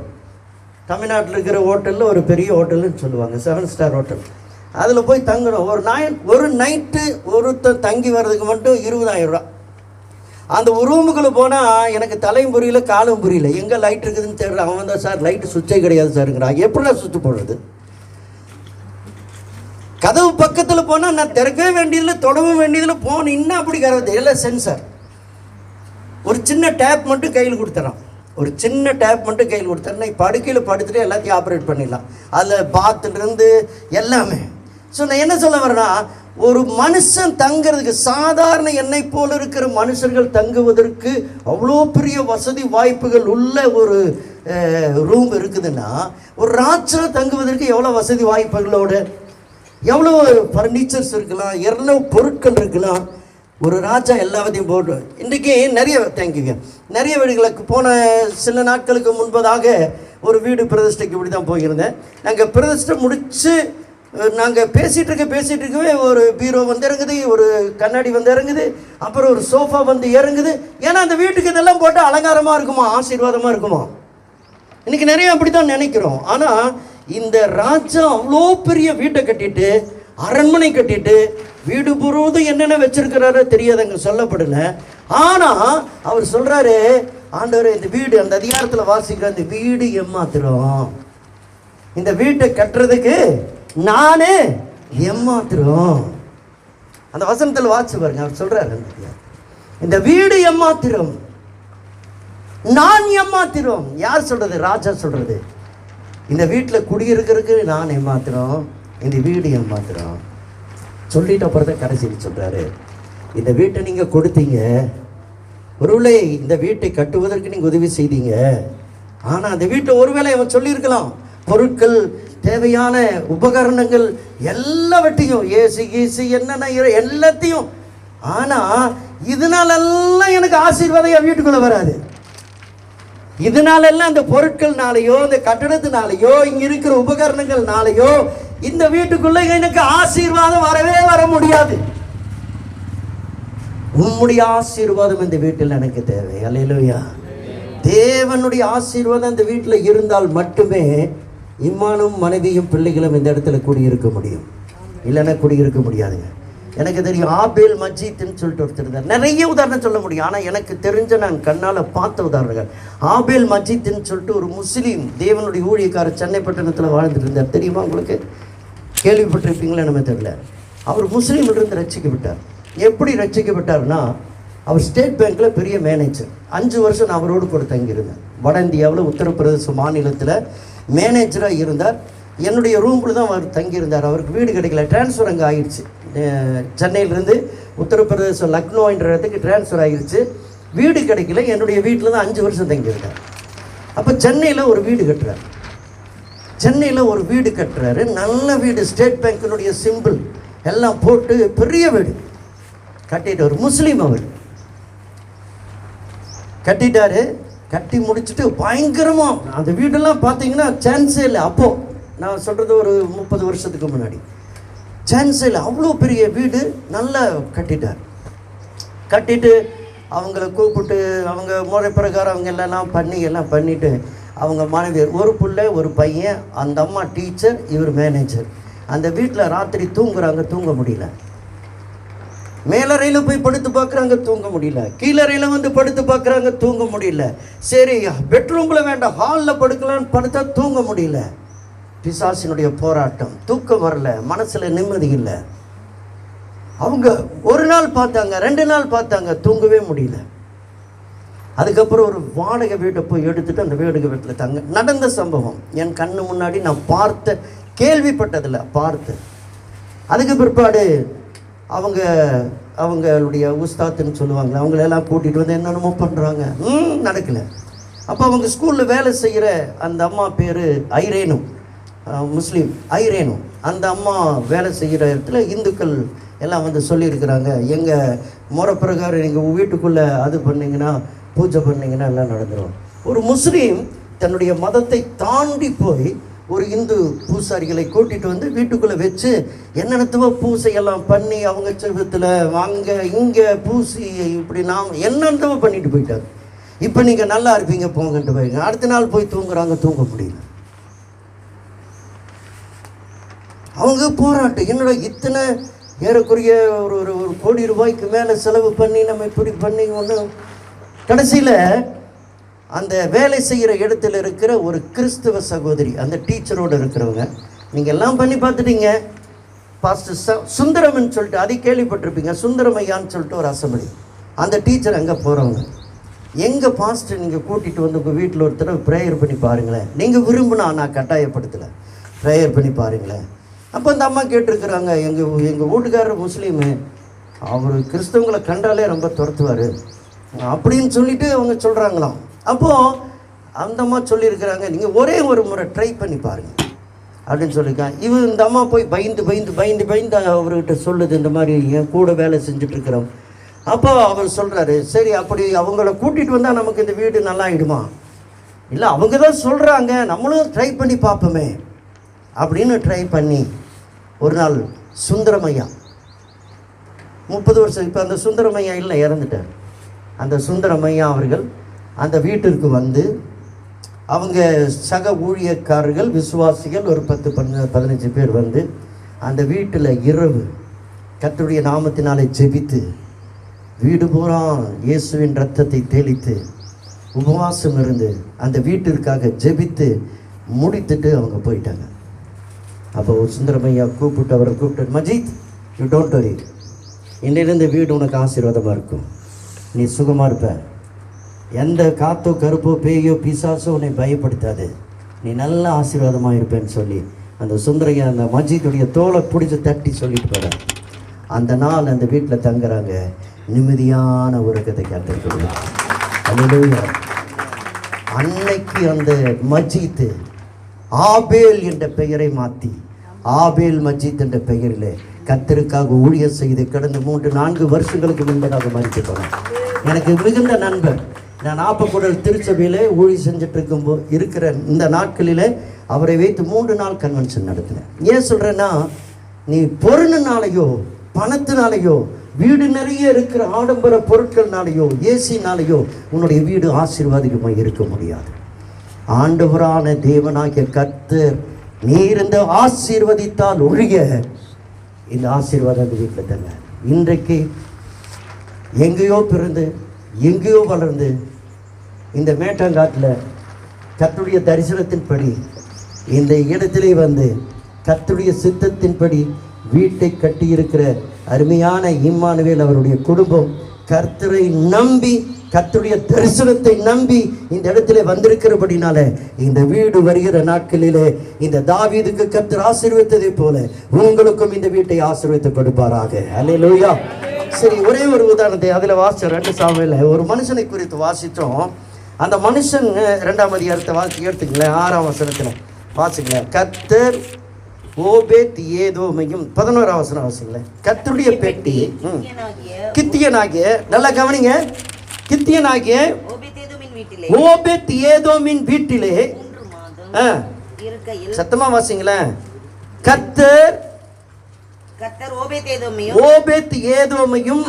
தமிழ்நாட்டில் இருக்கிற ஹோட்டலில் ஒரு பெரிய ஹோட்டல்னு சொல்லுவாங்க, 7 ஸ்டார் ஹோட்டல். அதில் போய் தங்கணும். ஒரு நைட்டு ஒருத்தர் தங்கி வர்றதுக்கு மட்டும் 20,000 ரூபா. அந்த ரூமுக்குள்ளே போனால் எனக்கு தலையும் புரியல காலும் புரியல, எங்கே லைட் இருக்குதுன்னு தெரியல. அவன் தான் சார் லைட்டு சுவிட்சே கிடையாது சாருங்கிறான். எப்படின்னா சுவிட்ச் போடுறது? கதவு பக்கத்தில் போனால் நான் திறக்கவே வேண்டியதில் தொடவும் வேண்டியதில் போன இன்னும் அப்படி கரவது எல்லாம் சென்சார். ஒரு சின்ன டேப் மட்டும் கையில் கொடுத்துறான். ஒரு சின்ன டேப் மட்டும் கையில் கொடுத்துறேன். படுக்கையில் படுத்துட்டு எல்லாத்தையும் ஆப்ரேட் பண்ணிடலாம். அதில் பாத்துலேருந்து எல்லாமே. ஸோ நான் என்ன சொல்ல வரேன்னா, ஒரு மனுஷன் தங்கிறதுக்கு, சாதாரண என்னை போல இருக்கிற மனுஷர்கள் தங்குவதற்கு அவ்வளோ பெரிய வசதி வாய்ப்புகள் உள்ள ஒரு ரூம் இருக்குதுன்னா, ஒரு ராஜா தங்குவதற்கு எவ்வளோ வசதி வாய்ப்புகளோடு, எவ்வளோ ஃபர்னிச்சர்ஸ் இருக்கலாம், எவ்வளோ பொருட்கள் இருக்கலாம். ஒரு ராஜா எல்லாத்தையும் போட்டு இன்றைக்கி நிறைய வீடுகளுக்கு போன சில நாட்களுக்கு முன்பதாக ஒரு வீடு பிரதிஷ்டைக்கு இப்படி தான் போயிருந்தேன். நாங்கள் பிரதிஷ்டை முடித்து நாங்கள் பேசிகிட்டு இருக்கவே ஒரு பீரோ வந்து இறங்குது, ஒரு கண்ணாடி வந்து இறங்குது, அப்புறம் ஒரு சோஃபா வந்து இறங்குது. ஏன்னா அந்த வீட்டுக்கு இதெல்லாம் போட்டு அலங்காரமாக இருக்குமா, ஆசீர்வாதமாக இருக்குமா. இன்றைக்கி நிறைய அப்படி தான் நினைக்கிறோம். ஆனால் இந்த ராஜா அவ்வளோ பெரிய வீட்டை கட்டிட்டு, அரண்மனை கட்டிட்டு, வீடு முழுவதும் என்னென்ன வச்சிருக்கிறாரோ தெரியாது, அங்கே சொல்லப்படலை. ஆனால் அவர் சொல்கிறாரு, ஆண்டவர் இந்த வீடு, அந்த அதிகாரத்தில் வாசிக்கிற அந்த வீடு ஏமாத்திரம், இந்த வீட்டை கட்டுறதுக்கு நானே ஏமாத்திரம். அந்த வசனத்தில் வாசி பாருங்க, அவர் சொல்றாரு, இந்த வீடு ஏமாத்திரம், நான் ஏமாத்திரம். யார் சொல்றது? ராஜா சொல்றது. இந்த வீட்டில் குடியிருக்கிறதுக்கு நான் ஏமாத்திரம், இந்த வீடு ஏமாத்திரம் சொல்லிட்டு அப்புறம் தான் கடைசியில் சொல்றாரு, இந்த வீட்டை நீங்க கொடுத்தீங்க, ஒருவேளை இந்த வீட்டை கட்டுவதற்கு நீங்க உதவி செய்தீங்க. ஆனா அந்த வீட்டை ஒருவேளை அவன் சொல்லியிருக்கலாம், பொருட்கள், தேவையான உபகரணங்கள் எல்லாவற்றையும், ஏசி கீசி என்னென்ன எல்லாத்தையும். ஆனா இதனாலெல்லாம் எனக்கு ஆசீர்வாதம் என் வீட்டுக்குள்ள வராது. இதனாலெல்லாம் இந்த பொருட்கள்னாலேயோ, இந்த கட்டடத்தினாலேயோ, இங்க இருக்கிற உபகரணங்கள்னாலேயோ இந்த வீட்டுக்குள்ள எனக்கு ஆசீர்வாதம் வர முடியாது. உம்முடைய ஆசீர்வாதம் இந்த வீட்டில் எனக்கு தேவை. அல்லேலூயா. தேவனுடைய ஆசீர்வாதம் இந்த வீட்டில் இருந்தால் மட்டுமே இம்மானும் மனைவியும் பிள்ளைகளும் இந்த இடத்துல குடியிருக்க முடியும். இல்லைன்னா குடியிருக்க முடியாதுங்க. எனக்கு தெரியும் ஆபேல் மஜீத்ன்னு சொல்லிட்டு ஒருத்தர் இருந்தார். நிறைய உதாரணம் சொல்ல முடியும், ஆனால் எனக்கு தெரிஞ்ச நான் கண்ணால் பார்த்த உதாரணங்கள். ஆபேல் மஜீத்ன்னு சொல்லிட்டு ஒரு முஸ்லீம் தேவனுடைய ஊழியக்காரர் சென்னை பட்டணத்தில் வாழ்ந்துட்டு இருந்தார். தெரியுமா உங்களுக்கு? கேள்விப்பட்டிருப்பீங்களா நம்ம தெரியல. அவர் முஸ்லீமிலிருந்து ரட்சிக்கப்பட்டார். எப்படி ரட்சிக்கப்பட்டார்னா, அவர் ஸ்டேட் பேங்க்கில் பெரிய மேனேஜர். 5 வருஷம் நான் அவரோடு கூட தங்கியிருந்தேன். வட இந்தியாவில் உத்தரப்பிரதேச மாநிலத்தில் மேனேஜராக இருந்தார். என்னுடைய ரூமில் தான் அவர் தங்கியிருந்தார். அவருக்கு வீடு கிடைக்கல, டிரான்ஸ்ஃபர் அங்கே ஆகிடுச்சு. சென்னையிலேருந்து உத்தரப்பிரதேசம் லக்னோ என்ற இடத்துக்கு டிரான்ஸ்ஃபர் ஆகிடுச்சு. வீடு கிடைக்கல. என்னுடைய வீட்டில் தான் 5 வருஷம் தங்கியிருந்தார். அப்போ சென்னையில் ஒரு வீடு கட்டுறாரு. நல்ல வீடு, ஸ்டேட் பேங்கினுடைய சிம்பிள் எல்லாம் போட்டு பெரிய வீடு கட்டிட்டு, ஒரு முஸ்லீம் அவர் கட்டிட்டாரு. கட்டி முடிச்சுட்டு பயங்கரமாக அந்த வீடெல்லாம் பார்த்தீங்கன்னா சான்ஸே இல்லை. அப்போது நான் சொல்கிறது ஒரு 30 வருஷத்துக்கு முன்னாடி சான்ஸே இல்லை. அவ்வளோ பெரிய வீடு நல்லா கட்டிட்டார். கட்டிட்டு அவங்கள கூப்பிட்டு அவங்க முறை பிரகாரம் அவங்க எல்லாம் பண்ணிவிட்டு அவங்க மனைவி, ஒரு பிள்ளை ஒரு பையன், அந்த அம்மா டீச்சர், இவர் மேனேஜர். அந்த வீட்டில் ராத்திரி தூங்குறாங்க, தூங்க முடியல. மேலறையில் போய் படுத்து பார்க்குறாங்க, தூங்க முடியல. கீழறையில் வந்து படுத்து பார்க்குறாங்க, தூங்க முடியல. சரி, பெட்ரூமில் வேண்டாம், ஹாலில் படுக்கலான்னு படுத்தா தூங்க முடியல. பிசாசினுடைய போராட்டம், தூக்கம் வரல, மனசில் நிம்மதி இல்லை. அவங்க ஒரு நாள் பார்த்தாங்க, 2 நாள் பார்த்தாங்க, தூங்கவே முடியல. அதுக்கப்புறம் ஒரு வாடகை வீட்டை போய் எடுத்துகிட்டு அந்த வாடகை வீட்டில் தங்க. நடந்த சம்பவம் என் கண்ணு முன்னாடி, நான் கேள்விப்பட்டதில்லை, பார்த்தேன். அதுக்கு பிற்பாடு அவங்களுடைய உஸ்தாத்துன்னு சொல்லுவாங்க, அவங்களெல்லாம் கூட்டிகிட்டு வந்து என்னென்னமோ பண்ணுறாங்க, நடக்கலை. அப்போ அவங்க ஸ்கூலில் வேலை செய்கிற அந்த அம்மா பேர் ஐரேனு, முஸ்லீம் ஐரேனு. அந்த அம்மா வேலை செய்கிற இடத்துல இந்துக்கள் எல்லாம் வந்து சொல்லியிருக்கிறாங்க, எங்கள் முறை பிரகாரம் நீங்கள் வீட்டுக்குள்ளே அது பண்ணிங்கன்னா, பூஜை பண்ணிங்கன்னா எல்லாம் நடந்துடும். ஒரு முஸ்லீம் தன்னுடைய மதத்தை தாண்டி போய் ஒரு இந்து பூசாரிகளை கூட்டிகிட்டு வந்து வீட்டுக்குள்ளே வச்சு என்னென்னத்துவோ பூசையெல்லாம் பண்ணி அவங்க செவத்தில் அங்கே இங்கே பூசி இப்படி நாம் என்னென்னவோ பண்ணிட்டு போயிட்டாங்க. இப்போ நீங்கள் நல்லா இருப்பீங்க போங்கன்ட்டு போயிருங்க. அடுத்த நாள் போய் தூங்குறாங்க, தூங்க முடியல. அவங்க போராட்டம், என்னோட இத்தனை ஏறக்குறைய ஒரு கோடி ரூபாய்க்கு மேலே செலவு பண்ணி நம்ம இப்படி பண்ணி ஒன்று. கடைசியில் அந்த வேலை செய்கிற இடத்துல இருக்கிற ஒரு கிறிஸ்தவ சகோதரி, அந்த டீச்சரோடு இருக்கிறவங்க, நீங்கள் எல்லாம் பண்ணி பார்த்துட்டீங்க, பாஸ்டர் சுந்தரம்னு சொல்லிட்டு, அதை கேள்விப்பட்டிருப்பீங்க, சுந்தரமையான்னு சொல்லிட்டு ஒரு அசம்பிளி. அந்த டீச்சர் அங்கே போகிறவங்க, எங்கள் பாஸ்டர் நீங்கள் கூட்டிகிட்டு வந்து உங்கள் வீட்டில் ஒரு தடவை ப்ரேயர் பண்ணி பாருங்களேன், நீங்கள் விரும்பினா, நான் கட்டாயப்படுத்தலை, ப்ரேயர் பண்ணி பாருங்களேன். அப்போ அந்த அம்மா கேட்டிருக்கிறாங்க, எங்கள் வீட்டுக்காரர் முஸ்லீமு, அவர் கிறிஸ்தவங்களை கண்டாலே ரொம்ப துரத்துவார் அப்படின்னு சொல்லிட்டு அவங்க சொல்கிறாங்களாம். அப்போது அந்த அம்மா சொல்லியிருக்கிறாங்க, நீங்கள் ஒரே ஒரு முறை ட்ரை பண்ணி பாருங்கள் அப்படின்னு சொல்லியிருக்காங்க. இந்த அம்மா போய் பயந்து அவர்கிட்ட சொல்லுது, இந்த மாதிரி என் கூட வேலை செஞ்சுட்ருக்கிறோம். அப்போ அவர் சொல்கிறாரு, சரி அப்படி அவங்கள கூட்டிகிட்டு வந்தால் நமக்கு இந்த வீடு நல்லா ஆகிடுமா? இல்லை, அவங்க தான் சொல்கிறாங்க, நம்மளும் ட்ரை பண்ணி பார்ப்போமே அப்படின்னு ட்ரை பண்ணி ஒரு நாள் சுந்தரமையா 30 வருஷம், இப்போ அந்த சுந்தரமையா இல்லை, இறந்துட்டார். அந்த சுந்தரமையா அவர்கள் அந்த வீட்டிற்கு வந்து அவங்க சக ஊழியக்காரர்கள் விசுவாசிகள் ஒரு 10-15 பேர் வந்து அந்த வீட்டில் இரவு கர்த்தருடைய நாமத்தினாலே ஜெபித்து, வீடு பூரா இயேசுவின் இரத்தத்தை தெளித்து உபவாசம் இருந்து அந்த வீட்டிற்காக ஜெபித்து முடித்துட்டு அவங்க போயிட்டாங்க. அப்போ ஒரு சுந்தரமையா அவரை கூப்பிட்டு, மஜீத், யூ டோன்ட் வரி, இன்னிலிருந்து வீடு உனக்கு ஆசீர்வாதமாக இருக்கும், நீ சுகமாக இருப்ப, எந்த காத்தோ கருப்போ பேயோ பிசாசோ உன்னை பயப்படுத்தாது, நீ நல்ல ஆசீர்வாதமாக இருப்பேன்னு சொல்லி அந்த மஜீத்துடைய தோலை பிடிச்சி தட்டி சொல்லிட்டு போகிறார். அந்த நாள் அந்த வீட்டில் தங்குறாங்க, நிம்மதியான உறக்கத்தை கற்றுக்கிறாங்க. அல்லேலூயா. அன்னைக்கு அந்த மஜீத்து ஆபேல் என்ற பெயரை மாற்றி ஆபேல் மஜீத் என்ற பெயரில் கர்த்தருக்காக ஊழியம் செய்து கடந்த 3-4 வருஷங்களுக்கு முன்பதாக மறித்து போனேன். எனக்கு மிகுந்த நண்பர், நான் ஆப்பக்கூடல் திருச்சபையில் ஊழியம் செஞ்சுட்டு இருக்கிற இந்த நாட்களில் அவரை வைத்து 3 நாள் கன்வென்ஷன் நடத்தினேன். ஏன் சொல்கிறேன்னா, நீ பொருளினாலேயோ பணத்தினாலேயோ வீடு நிறைய இருக்கிற ஆடம்பர பொருட்கள்னாலேயோ ஏசினாலேயோ உன்னுடைய வீடு ஆசீர்வாதமாக இருக்க முடியாது. ஆண்டவரான தேவனாகிய கர்த்தர் நீர் இந்த ஆசீர்வதித்தால் ஒழிய இந்த ஆசீர்வாதம் அந்த வீட்டில் தாங்க. இன்றைக்கு எங்கேயோ பிறந்து எங்கேயோ வளர்ந்து இந்த மேட்டங்காட்டில் கர்த்தருடைய தரிசனத்தின்படி இந்த இடத்திலே வந்து கர்த்தருடைய சித்தத்தின்படி வீட்டை கட்டியிருக்கிற அருமையான இம்மானுவேல் அவருடைய குடும்பம் கர்த்தரை நம்பி கர்த்தருடைய தரிசனத்தை நம்பி இந்த இடத்திலே வந்திருக்கிறபடினால இந்த வீடு வருகிற நாட்களிலே இந்த தாவீதுக்கு கர்த்தர் ஆசீர்வதித்ததை போல உங்களுக்கும் இந்த வீட்டை ஆசீர்வதித்து கொடுப்பாராக. அல்லேலூயா. சரி, ஒரே ஒரு உதாரணத்தை அதில் வாசிச்சோம். 2 சாமுவேலில் ஒரு மனுஷனை குறித்து வாசித்தோம். அந்த மனுஷன் 2ஆம் அதிகாரத்தை எடுத்துங்களேன். 6ஆம் வசனத்தில் வாசிக்கல. கர்த்தர் ஓபேத் ஏதோமையும் 11ஆம் வசனம் வாசிங்களேன். கர்த்தருடைய பெட்டி கித்தியனாகிய, நல்லா கவனிங்க, கித்தியனாகிய ஓபேத் ஏதோமின் வீட்டிலே சத்தமா வாசிங்களேன். கர்த்தர் ஓபேத் ஏதோமையும்,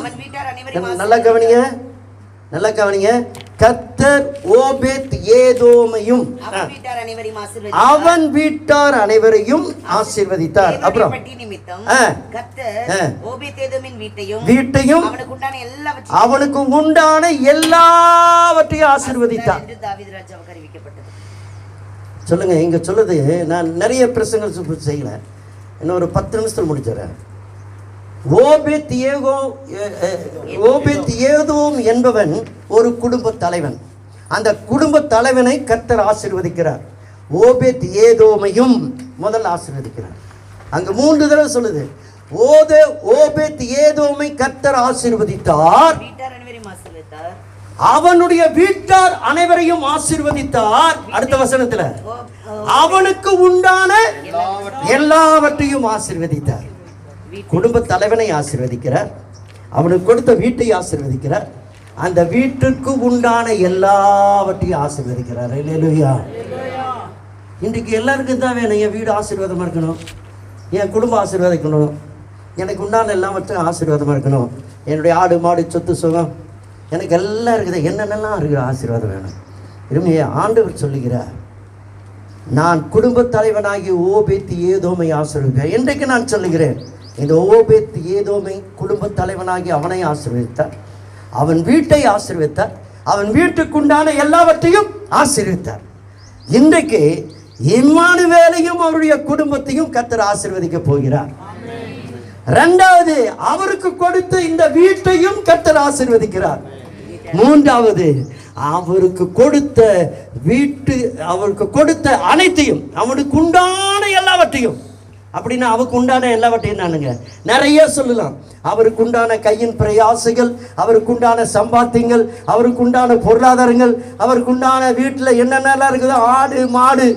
நல்லா கவனிங்க, நல்லா கவனிங்க, கர்த்தர் ஓபேத் ஏதோமையும் அவன் வீட்டார் அனைவரையும் ஆசீர்வதித்தார். அப்புறம் வீட்டையும் அவனுக்கு உண்டான எல்லாவற்றையும் ஆசீர்வதித்தார். சொல்லுங்க, இங்க சொல்லுது. நான் நிறைய பிரசங்கள் செய்யல, இன்னும் ஒரு 10 நிமிஷத்தில் முடிச்சிடறேன். ஓபேத் ஏதோம் என்பவன் ஒரு குடும்ப தலைவன். அந்த குடும்ப தலைவனை கர்த்தர் ஆசீர்வதிக்கிறார். ஓபேத் ஏதோமையும் முதல்ல ஆசீர்வதிக்கிறார். அங்க 3 தடவை சொல்லுது. ஓபேத் ஏதோமை கர்த்தர் ஆசீர்வதித்தார், அவனுடைய வீட்டார் அனைவரையும் ஆசீர்வதித்தார். அடுத்த வசனத்துல அவனுக்கு உண்டான எல்லாவற்றையும் ஆசீர்வதித்தார். குடும்ப தலைவனை ஆசீர்வதிக்கிறார், அவனுக்கு கொடுத்த வீட்டை ஆசீர்வதிக்கிறார், அந்த வீட்டுக்கு உண்டான எல்லாவற்றையும் ஆசீர்வதிக்கிறார். அல்லேலூயா. இன்றைக்கு எல்லாருக்கும் தான் வேணும், என் வீடு ஆசீர்வாதமாக இருக்கணும், என் குடும்பம் ஆசீர்வதிக்கணும், எனக்கு உண்டான எல்லாவற்றையும் ஆசீர்வாதமாக இருக்கணும், என்னுடைய ஆடு மாடு சொத்து சுகம் எனக்கு எல்லாம் இருக்குது, என்னென்னலாம் இருக்கிற ஆசீர்வாதம் வேணும். இருமையா ஆண்டவர் சொல்லுகிறார், நான் குடும்ப தலைவனாகி ஓபேத் ஏதோமை ஆசீர்வதிக்கிறேன். இன்றைக்கு நான் சொல்லுகிறேன், இந்த ஓபேத் ஏதோமை குடும்ப தலைவனாகி அவனை ஆசீர்வதித்தார், அவன் வீட்டை ஆசீர்வதித்தார், அவன் வீட்டுக்குண்டான எல்லாவற்றையும் ஆசீர்வதித்தார். இன்றைக்கு இம்மானுவேலையும் அவருடைய குடும்பத்தையும் கர்த்தர் ஆசீர்வதிக்க போகிறார். 2வது, அவருக்கு கொடுத்த இந்த வீட்டையும் கர்த்தர் ஆசீர்வதிக்கிறார். 3வது, அவருக்கு கொடுத்த வீட்டு, அவருக்கு கொடுத்த அனைத்தையும், அவனுக்கு உண்டான எல்லாவற்றையும், அப்படின்னா அவருக்கு உண்டான எல்லாவற்றையும் நானுங்க நிறைய சொல்லலாம். அவருக்கு உண்டான கையின் பிரயாசைகள், அவருக்கு உண்டான சம்பாத்தியங்கள், அவருக்கு உண்டான பொருளாதாரங்கள், அவருக்கு உண்டான வீட்டில் என்னென்னலாம் இருக்குதோ, ஆடு மாடு,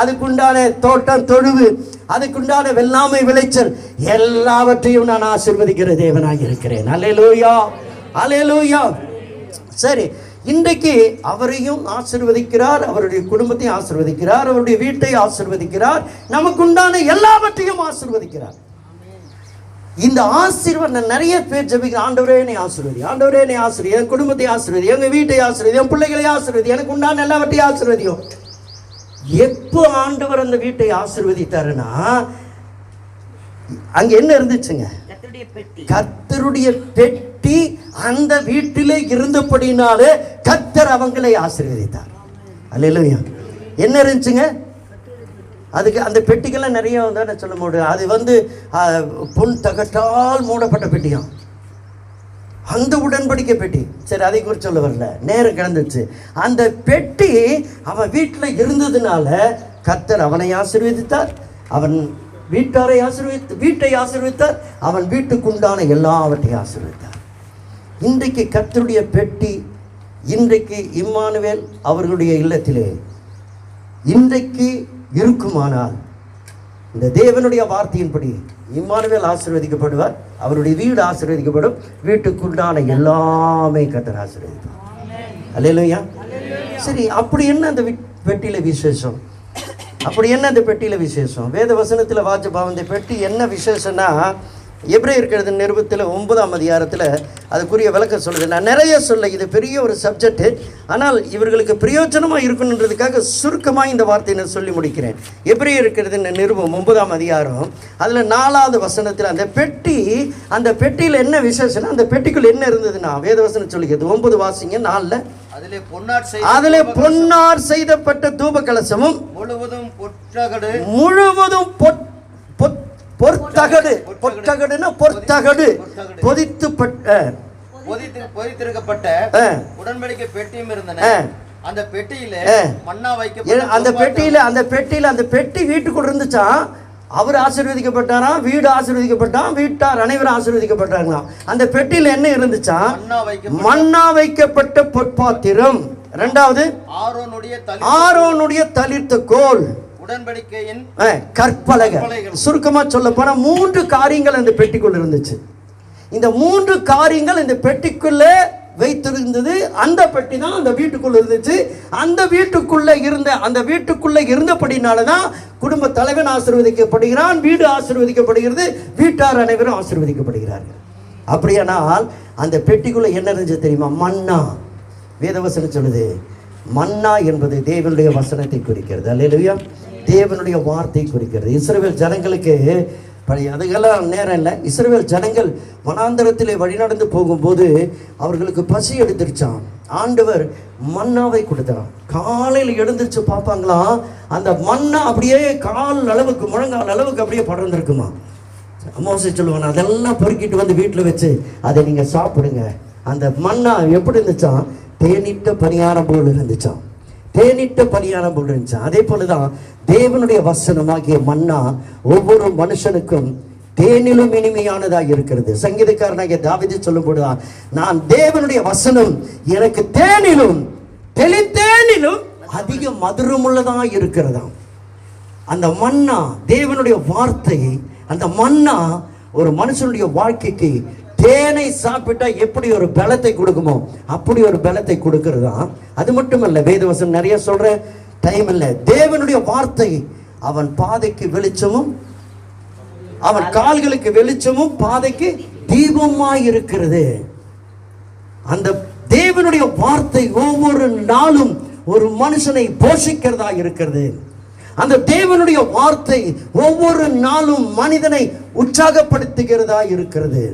அதுக்குண்டான தோட்டம் தொழுவு, அதுக்குண்டான வெள்ளாமை விளைச்சல், எல்லாவற்றையும் நான் ஆசீர்வதிக்கிற தேவனாக இருக்கிறேன். அல்லேலூயா, அல்லேலூயா. சரி, இன்றைக்கு அவரையும் ஆசீர்வதிக்கிறார், அவருடைய குடும்பத்தையும் ஆசீர்வதிக்கிறார், அவருடைய வீட்டை ஆசீர்வதிக்கிறார், நமக்கு உண்டான எல்லாவற்றையும் ஆசீர்வதிக்கிறார். இந்த ஆசீர்வாதம் நிறைய பேர் ஜெபிக்கிற, ஆண்டவரே என்னை ஆசீர்வதி, ஆண்டவரே என்னை ஆசீர்வதி, என் குடும்பத்தை ஆசீர்வதி, எங்க வீட்டை ஆசீர்வதி, என் பிள்ளைகளை ஆசீர்வதி, எனக்கு உண்டான எல்லாவற்றையும் ஆசீர்வதியும். எப்போ ஆண்டவர் அந்த வீட்டை ஆசீர்வதித்தாருன்னா, அங்க என்ன இருந்துச்சுங்க? கர்த்தருடைய பெட்டி அந்த வீட்டிலே இருந்தபடினாலே கர்த்தர் அவங்களை ஆசீர்வதித்தார். அல்லேலூயா. என்ன இருந்துச்சுங்க? அதுக்கு அந்த பெட்டிக்கெல்லாம் நிறைய வந்து சொல்ல முடியும். அது பொன் தகட்டால் மூடப்பட்ட பெட்டியாம், அந்த உடன்படிக்கை பெட்டி. சரி, அதை குறித்து சொல்ல வரல, நேரம் கிடந்துச்சு. அந்த பெட்டி அவன் வீட்டில் இருந்ததுனால கர்த்தர் அவனை ஆசீர்வதித்தார், அவன் வீட்டாரை வீட்டை ஆசீர்வதித்தார், அவன் வீட்டுக்குண்டான எல்லாவற்றையும் ஆசீர்வதித்தார். இன்றைக்கு கர்த்தருடைய பெட்டி இன்றைக்கு இம்மானுவேல் அவர்களுடைய இல்லத்திலே இன்றைக்கு இருக்குமானால், இந்த தேவனுடைய வார்த்தையின்படி இம்மானுவேல் ஆசீர்வதிக்கப்படுவார், அவருடைய வீடு ஆசீர்வதிக்கப்படும், வீட்டுக்குண்டான எல்லாமே கர்த்தர் ஆசீர்வதிப்பார். அல்லேலூயா. சரி, அப்படி என்ன அந்த பெட்டியில விசேஷம்? அப்படி என்ன அந்த பெட்டியில விசேஷம்? வேத வசனத்தில் வாசிப்போம். இந்த பெட்டி என்ன விசேஷம்னா, எபிரேயர் நிருபத்தில் 9ஆம் அதிகாரத்தில் அதுக்குரிய விளக்கம் சொல்லுது. நான் நிறைய சொல்ல, இது பெரிய ஒரு சப்ஜெக்ட். ஆனால் இவர்களுக்கு பிரயோஜனமாக இருக்கணுன்றதுக்காக சுருக்கமாக இந்த வார்த்தையை நான் சொல்லி முடிக்கிறேன். எபிரேயர் நிருபம் 9ஆம் அதிகாரம் அதில் 4வது வசனத்தில் அந்த பெட்டியில் என்ன விசேஷம்னா, அந்த பெட்டிக்குள் என்ன இருந்ததுன்னா வேதவசனம் சொல்லிக்கிறது. 9 வாசிங்க 4ல். அதிலே பொன்னார் செய்தப்பட்ட தூப கலசமும் முழுவதும் பொற்தகடுனா பொற்தகடு பொதித்திருக்கப்பட்ட உடன்படிக்கை பெட்டியும் இருந்தன. அந்த பெட்டியில மன்னா அந்த பெட்டி வீட்டுக்குள்ள இருந்துச்சாம். அவர் ஆசீர்வதிக்கப்பட்டாராம், வீடு ஆசீர்வதிக்கப்பட்டான், வீட்டார் அனைவரும் ஆசீர்வதிக்கப்பட்டாங்களாம். அந்த பெட்டியில என்ன இருந்துச்சா? மன்னா வைக்கப்பட்ட பொற்பாத்திரம். இரண்டாவது ஆரோனுடைய தளிர்த்த கோல், உடன்படிக்கையின் கற்பலகை. சுருக்கமா சொல்ல போனா 3 காரியங்கள் அந்த பெட்டிக்குள்ள இருந்துச்சு. இந்த 3 காரியங்கள் இந்த பெட்டிக்குள்ள வைத்திருந்தது. அந்த பெட்டி தான் அந்த வீட்டுக்குள்ள இருந்துச்சு. அந்த வீட்டுக்குள்ள இருந்தபடினாலதான் குடும்ப தலைவன் ஆசீர்வதிக்கப்படுகிறான், வீடு ஆசீர்வதிக்கப்படுகிறது, வீட்டார் அனைவரும் ஆசீர்வதிக்கப்படுகிறார்கள். அப்படியானால் அந்த பெட்டிக்குள்ள என்ன இருந்துச்சு தெரியுமா? மன்னா. வேதவசனம் சொல்லுது, மன்னா என்பது தேவனுடைய வசனத்தை குறிக்கிறது. அல்லேலூயா. தேவனுடைய வார்த்தை குறிக்கிறது. இஸ்ரவேல் ஜனங்களுக்கு அதுக்கெல்லாம் நேரம் இல்லை. இஸ்ரவேல் ஜனங்கள் வனாந்தரத்திலே வழிநடந்து போகும்போது அவர்களுக்கு பசி எடுத்துருச்சான். ஆண்டவர் மன்னாவை கொடுத்தார். காலையில் எழுந்திரிச்சு பார்ப்பாங்களாம், அந்த மன்னா அப்படியே கால் அளவுக்கு, முழங்கால் அளவுக்கு அப்படியே படர்ந்துருக்குமா. மோசே சொல்லுவாங்க, அதெல்லாம் பொறுக்கிட்டு வந்து வீட்டில் வச்சு அதை நீங்கள் சாப்பிடுங்க. அந்த மன்னா எப்படி இருந்துச்சான்? தேனிட்ட பணியாரம் போல் இருந்துச்சான். தேனிட்ட பணியாரம் போல் இருந்துச்சான். அதே போலதான் தேவனுடைய வசனமாகிய மன்னா ஒவ்வொரு மனுஷனுக்கும் தேனிலும் இனிமையானதாக இருக்கிறது. சங்கீதக்காரனாகிய தாவீது சொல்லும்போதுதான், நான் தேவனுடைய வசனம் எனக்கு தேனிலும் தெளித்தேனிலும் அதிக மதுரமுள்ளதாக இருக்கிறதாம். அந்த மன்னா, தேவனுடைய வார்த்தை, அந்த மன்னா ஒரு மனுஷனுடைய வாழ்க்கைக்கு தேனை சாப்பிட்டா எப்படி ஒரு பலத்தை கொடுக்குமோ அப்படி ஒரு பலத்தை கொடுக்கிறதா. அது மட்டுமல்ல, வேதவசனம் நிறைய சொல்ற டைம் இல்லை. தேவனுடைய வார்த்தை அவன் பாதைக்கு வெளிச்சமும், அவன் கால்களுக்கு வெளிச்சமும், பாதைக்கு தீபமாய் இருக்கிறது. அந்த தேவனுடைய வார்த்தை ஒவ்வொரு நாளும் ஒரு மனுஷனை போஷிக்கிறதா இருக்கிறது. அந்த தேவனுடைய வார்த்தை ஒவ்வொரு நாளும் மனிதனை உற்சாகப்படுத்துகிறதா இருக்கிறது.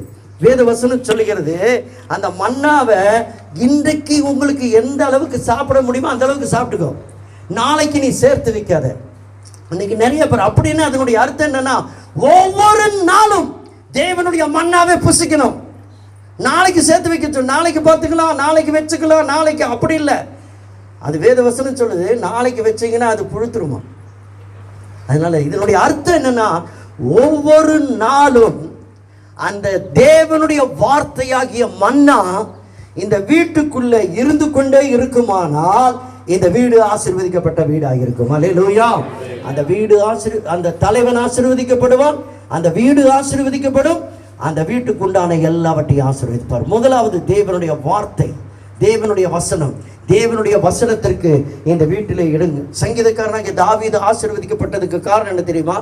வேதவசனம் சொல்லுகிறது, அந்த மன்னாவை இன்றைக்கு உங்களுக்கு எந்த அளவுக்கு சாப்பிட முடியுமோ அந்த அளவுக்கு சாப்பிட்டுக்கோ, நாளைக்கு நீ சேர்த்து வைக்காத. இன்னைக்கு நிறைய பேர் அப்படின்னா அதனுடைய அர்த்தம் என்னன்னா, ஒவ்வொரு நாளும் தேவனுடைய மன்னாவை புசிக்கணும். நாளைக்கு சேர்த்து வைக்க, நாளைக்கு பார்த்துக்கலாம், நாளைக்கு வச்சுக்கலாம், நாளைக்கு அப்படி இல்லை. அது வேதவசனம் சொல்லுது, நாளைக்கு வச்சீங்கன்னா அது புழுத்துருமா. அதனால இதனுடைய அர்த்தம் என்னன்னா, ஒவ்வொரு நாளும் அந்த தேவனுடைய வார்த்தையாகிய மன்னா இந்த வீட்டுக்குள்ள இருந்து கொண்டே இருக்குமானால் இந்த வீடு ஆசீர்வதிக்கப்பட்ட வீடாக இருக்கும். அல்லேலூயா. அந்த வீடு அந்த தலைவன் ஆசீர்வதிக்கப்படுவான், அந்த வீடு ஆசீர்வதிக்கப்படும், அந்த வீட்டுக்குண்டான எல்லாவற்றையும் ஆசீர்வதிப்பார். முதலாவது தேவனுடைய வார்த்தை, தேவனுடைய வசனம். தேவனுடைய வசனத்திற்கு இந்த வீட்டிலே இடுங்க. சங்கீதக்காரனாகிய தாவீது ஆசீர்வதிக்கப்பட்டதுக்கு காரணம் என்ன தெரியுமா?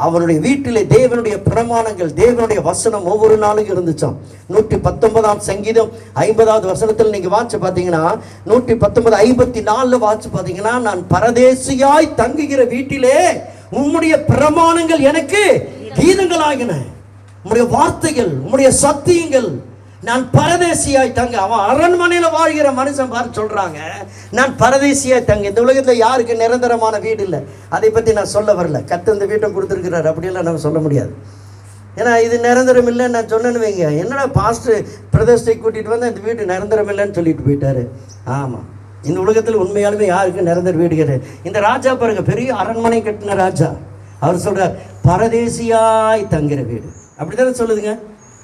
அவனுடைய வீட்டிலே தேவனுடைய பிரமாணங்கள், தேவனுடைய வசனம் ஒவ்வொரு நாளும் இருந்துச்சாம். 119ஆம் சங்கீதம் 50வது வசனத்தில் நீங்க வாட்சி பார்த்தீங்கன்னா, 119:54 வாட்சி பார்த்தீங்கன்னா, நான் பரதேசியாய் தங்குகிற வீட்டிலே உம்முடைய பிரமாணங்கள் எனக்கு கீதங்களாகின. உம்முடைய வார்த்தைகள், உம்முடைய சத்தியங்கள். நான் பரதேசியாய் தங்க, அவன் அரண்மனையில வாழ்கிற மனுஷன் பாரு சொல்றாங்க, நான் பரதேசியாய் தங்க. இந்த உலகத்துல யாருக்கு நிரந்தரமான வீடு இல்லை, அதை பத்தி நான் சொல்ல வரல. கர்த்தர் இந்த வீட்டை கொடுத்துருக்கிறார் அப்படியெல்லாம் நம்ம சொல்ல முடியாது. ஏன்னா இது நிரந்தரம் இல்லைன்னு நான் சொன்னேன்னு வைங்க, என்னடா பாஸ்டர் பிரதேசத்தை கூட்டிட்டு வந்து இந்த வீடு நிரந்தரம் இல்லைன்னு சொல்லிட்டு போயிட்டாரு. ஆமா, இந்த உலகத்தில் உண்மையாலுமே யாருக்கு நிரந்தர வீடு கிடையாது. இந்த ராஜா பாருங்க, பெரிய அரண்மனை கட்டின ராஜா, அவர் சொல்றார் பரதேசியாய் தங்குற வீடு. அப்படித்தானே சொல்லுதுங்க,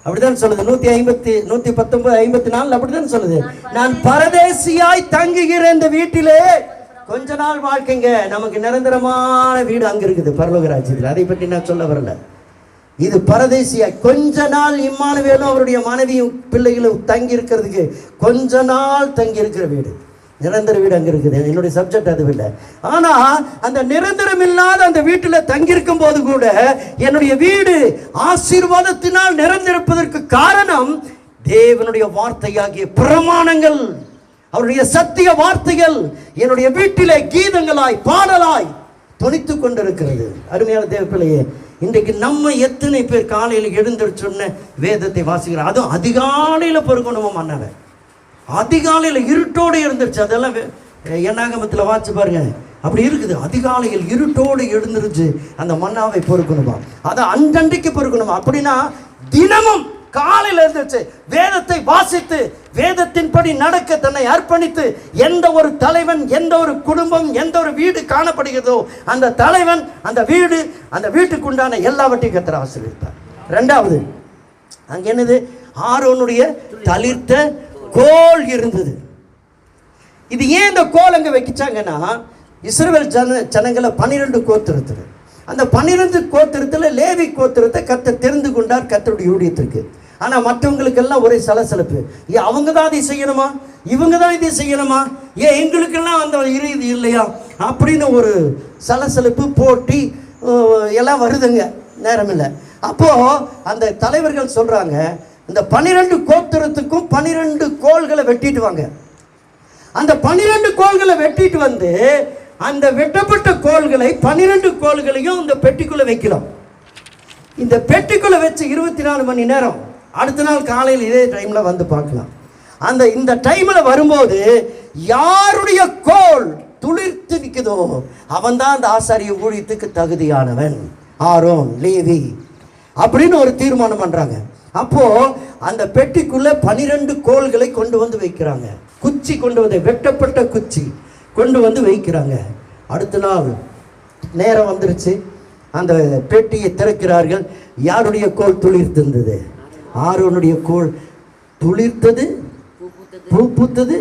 அப்படிதான் சொல்லுது. 119:54 அப்படிதான் சொல்லுது, நான் பரதேசியாய் தங்குகிற இந்த வீட்டிலே கொஞ்ச நாள் வாழ்க்கைங்க, நமக்கு நிரந்தரமான வீடு அங்க இருக்குது பரலோக ராஜ்யத்தில். அதை பற்றி நான் சொல்ல வரல. இது பரதேசியாய் கொஞ்ச நாள் இம்மானுவேலும் அவருடைய மனைவியும் பிள்ளைகளும் தங்கி இருக்கிறதுக்கு கொஞ்ச நாள் தங்கி இருக்கிற வீடு. நிரந்தர வீடு அங்கே இருக்குது. என்னுடைய சப்ஜெக்ட் அது இல்லை. ஆனால் அந்த நிரந்தரம் இல்லாத அந்த வீட்டில் தங்கியிருக்கும் போது கூட என்னுடைய வீடு ஆசீர்வாதத்தினால் நிறைந்திருப்பதற்கு காரணம் தேவனுடைய வார்த்தையாகிய பிரமாணங்கள், அவருடைய சத்திய வார்த்தைகள் என்னுடைய வீட்டிலே கீதங்களாய் பாடலாய் தொனித்து கொண்டிருக்கிறது. அருமையான தேவ பிள்ளையே, இன்றைக்கு நம்ம எத்தனை பேர் காலையில் எழுந்திருச்சோன்னு வேதத்தை வாசிக்கிறோம்? அதுவும் அதிகாலையில் பொறுக்கணுமா மன்னவை, அதிகாலையில் இருட்டோடு இருந்துருச்சு. அதெல்லாம் எண்ணாகமத்தில் வாட்சி பாருங்க, அப்படி இருக்குது. அதிகாலையில் இருட்டோடு எழுந்துருச்சு அந்த மன்னாவை பொறுக்கணுமா, அதை அன்றன்றைக்கு பொறுக்கணுமா. அப்படின்னா தினமும் காலையில் இருந்துச்சு வேதத்தை வாசித்து வேதத்தின்படி நடக்க தன்னை அர்ப்பணித்து, எந்த ஒரு தலைவன், எந்த ஒரு குடும்பம், எந்த ஒரு வீடு காணப்படுகிறதோ அந்த தலைவன், அந்த வீடு, அந்த வீட்டுக்குண்டான எல்லாவற்றையும் கர்த்தர் ஆசீர்வதித்தார். ரெண்டாவது அங்கே என்னது? ஆரோனுடைய தளிர்த்த கோல் இருந்தது. இது ஏன் இந்த கோல் அங்கே வைக்கிச்சாங்கன்னா, இஸ்ரவேல் ஜனங்களை 12 கோத்திரத்தில், அந்த 12 கோத்திரத்தில் லேவி கோத்திரத்தை கர்த்தர் தெரிந்து கொண்டார் கர்த்தருடைய ஊழியத்திற்கு. ஆனால் மற்றவங்களுக்கெல்லாம் ஒரே சலசலப்பு. ஏன் அவங்க தான் இதை செய்யணுமா, இவங்க தான் இதை செய்யணுமா, ஏன் எங்களுக்கெல்லாம் அந்த இது இல்லையா அப்படின்னு ஒரு சலசலப்பு போட்டி எல்லாம் வருதுங்க. நேரம் இல்லை. அப்போது அந்த தலைவர்கள் சொல்கிறாங்க, இந்த 12 கோத்திரத்துக்கும் 12 கோள்களை வெட்டிட்டு வாங்க. அந்த 12 கோள்களை வெட்டிட்டு வந்து அந்த வெட்டப்பட்ட கோள்களை 12 கோள்களையும் இந்த பெட்டிக்குள்ளே வைக்கலாம். இந்த பெட்டிக்குள்ளே வச்சு 24 மணி நேரம் அடுத்த நாள் காலையில் இதே டைமில் வந்து பார்க்கலாம். இந்த டைமில் வரும்போது யாருடைய கோல் துளிர்த்து நிற்குதோ அவன் தான் அந்த ஆசாரிய ஊழியத்துக்கு தகுதியானவன், ஆரோன், லேவி அப்படின்னு ஒரு தீர்மானம் பண்ணுறாங்க. அப்போது அந்த பெட்டிக்குள்ளே 12 கோள்களை கொண்டு வந்து வைக்கிறாங்க. குச்சி கொண்டு வந்து, வெட்டப்பட்ட குச்சி கொண்டு வந்து வைக்கிறாங்க. அடுத்த நாள் நேரம் வந்துருச்சு, அந்த பெட்டியை திறக்கிறார்கள். யாருடைய கோல் துளிர்த்திருந்தது? ஆரோனுடைய கோல் துளிர்த்தது, பூ பூத்தது,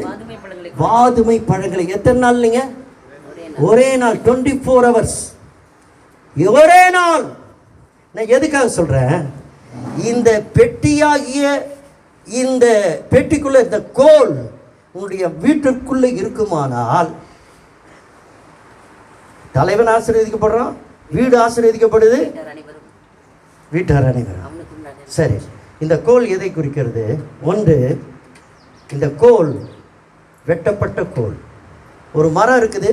வாதுமை பழங்களை. எத்தனை நாள் இல்லைங்க? ஒரே நாள், 24 hours, ஒரே நாள். நான் எதுக்காக சொல்கிறேன்? இந்த பெட்டியாகிய இந்த பெட்டிக்குள்ள இந்த கோல் உன்னுடைய வீட்டிற்குள்ளே இருக்குமானால் தலைவன் ஆசீர்வதிக்கப்படுறான், வீடு ஆசீர்வதிக்கப்படுது, வீட்டார் அனைவரும். சரி, இந்த கோல் எதை குறிக்கிறது? ஒன்று, இந்த கோல் வெட்டப்பட்ட கோல். ஒரு மரம் இருக்குது,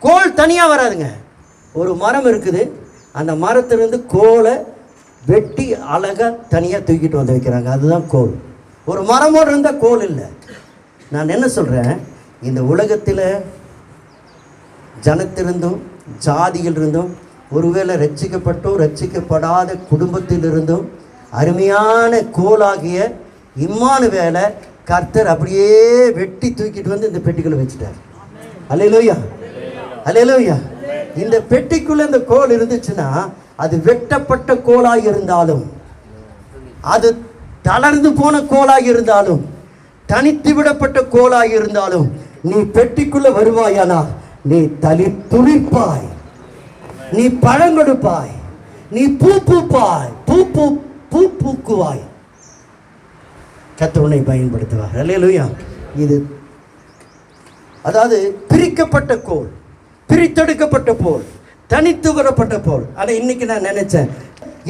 கோல் தனியாக வராதுங்க. ஒரு மரம் இருக்குது, அந்த மரத்திலிருந்து கோலை வெட்டி அழகாக தனியாக தூக்கிட்டு வந்து வைக்கிறாங்க. அதுதான் கோல். ஒரு மரமோடு இருந்தால் கோல் இல்லை. நான் என்ன சொல்கிறேன், இந்த உலகத்தில் ஜனத்திலிருந்தும் ஜாதியிலிருந்தும் ஒருவேளை ரட்சிக்கப்பட்டோ ரட்சிக்கப்படாத குடும்பத்திலிருந்தும் அருமையான கோலாகிய இம்மானுவேலை கர்த்தர் அப்படியே வெட்டி தூக்கிட்டு வந்து இந்த பெட்டிக்குள்ளே வச்சுட்டார். அல்லேலூயா, அல்லேலூயா. இந்த பெட்டிக்குள்ளே இந்த கோல் இருந்துச்சுன்னா அது வெட்டப்பட்ட கோலாக இருந்தாலும், அது தளர்ந்து போன கோலாக இருந்தாலும், தனித்து விடப்பட்ட கோலாக இருந்தாலும், நீ பெட்டிக்குள்ள வருவாயானா நீ துளிர்ப்பாய், நீ பழம் கொடுப்பாய், நீ பூ பூப்பாய், பூ பூக்குவாய். கர்த்தர் உன்னை பயன்படுத்துவார். அல்லேலூயா. இது அதாவது பிரிக்கப்பட்ட கோல், பிரித்தெடுக்கப்பட்ட போல், தனித்து வரப்பட்ட போல். ஆனால் இன்னைக்கு நான் நினைச்சேன்,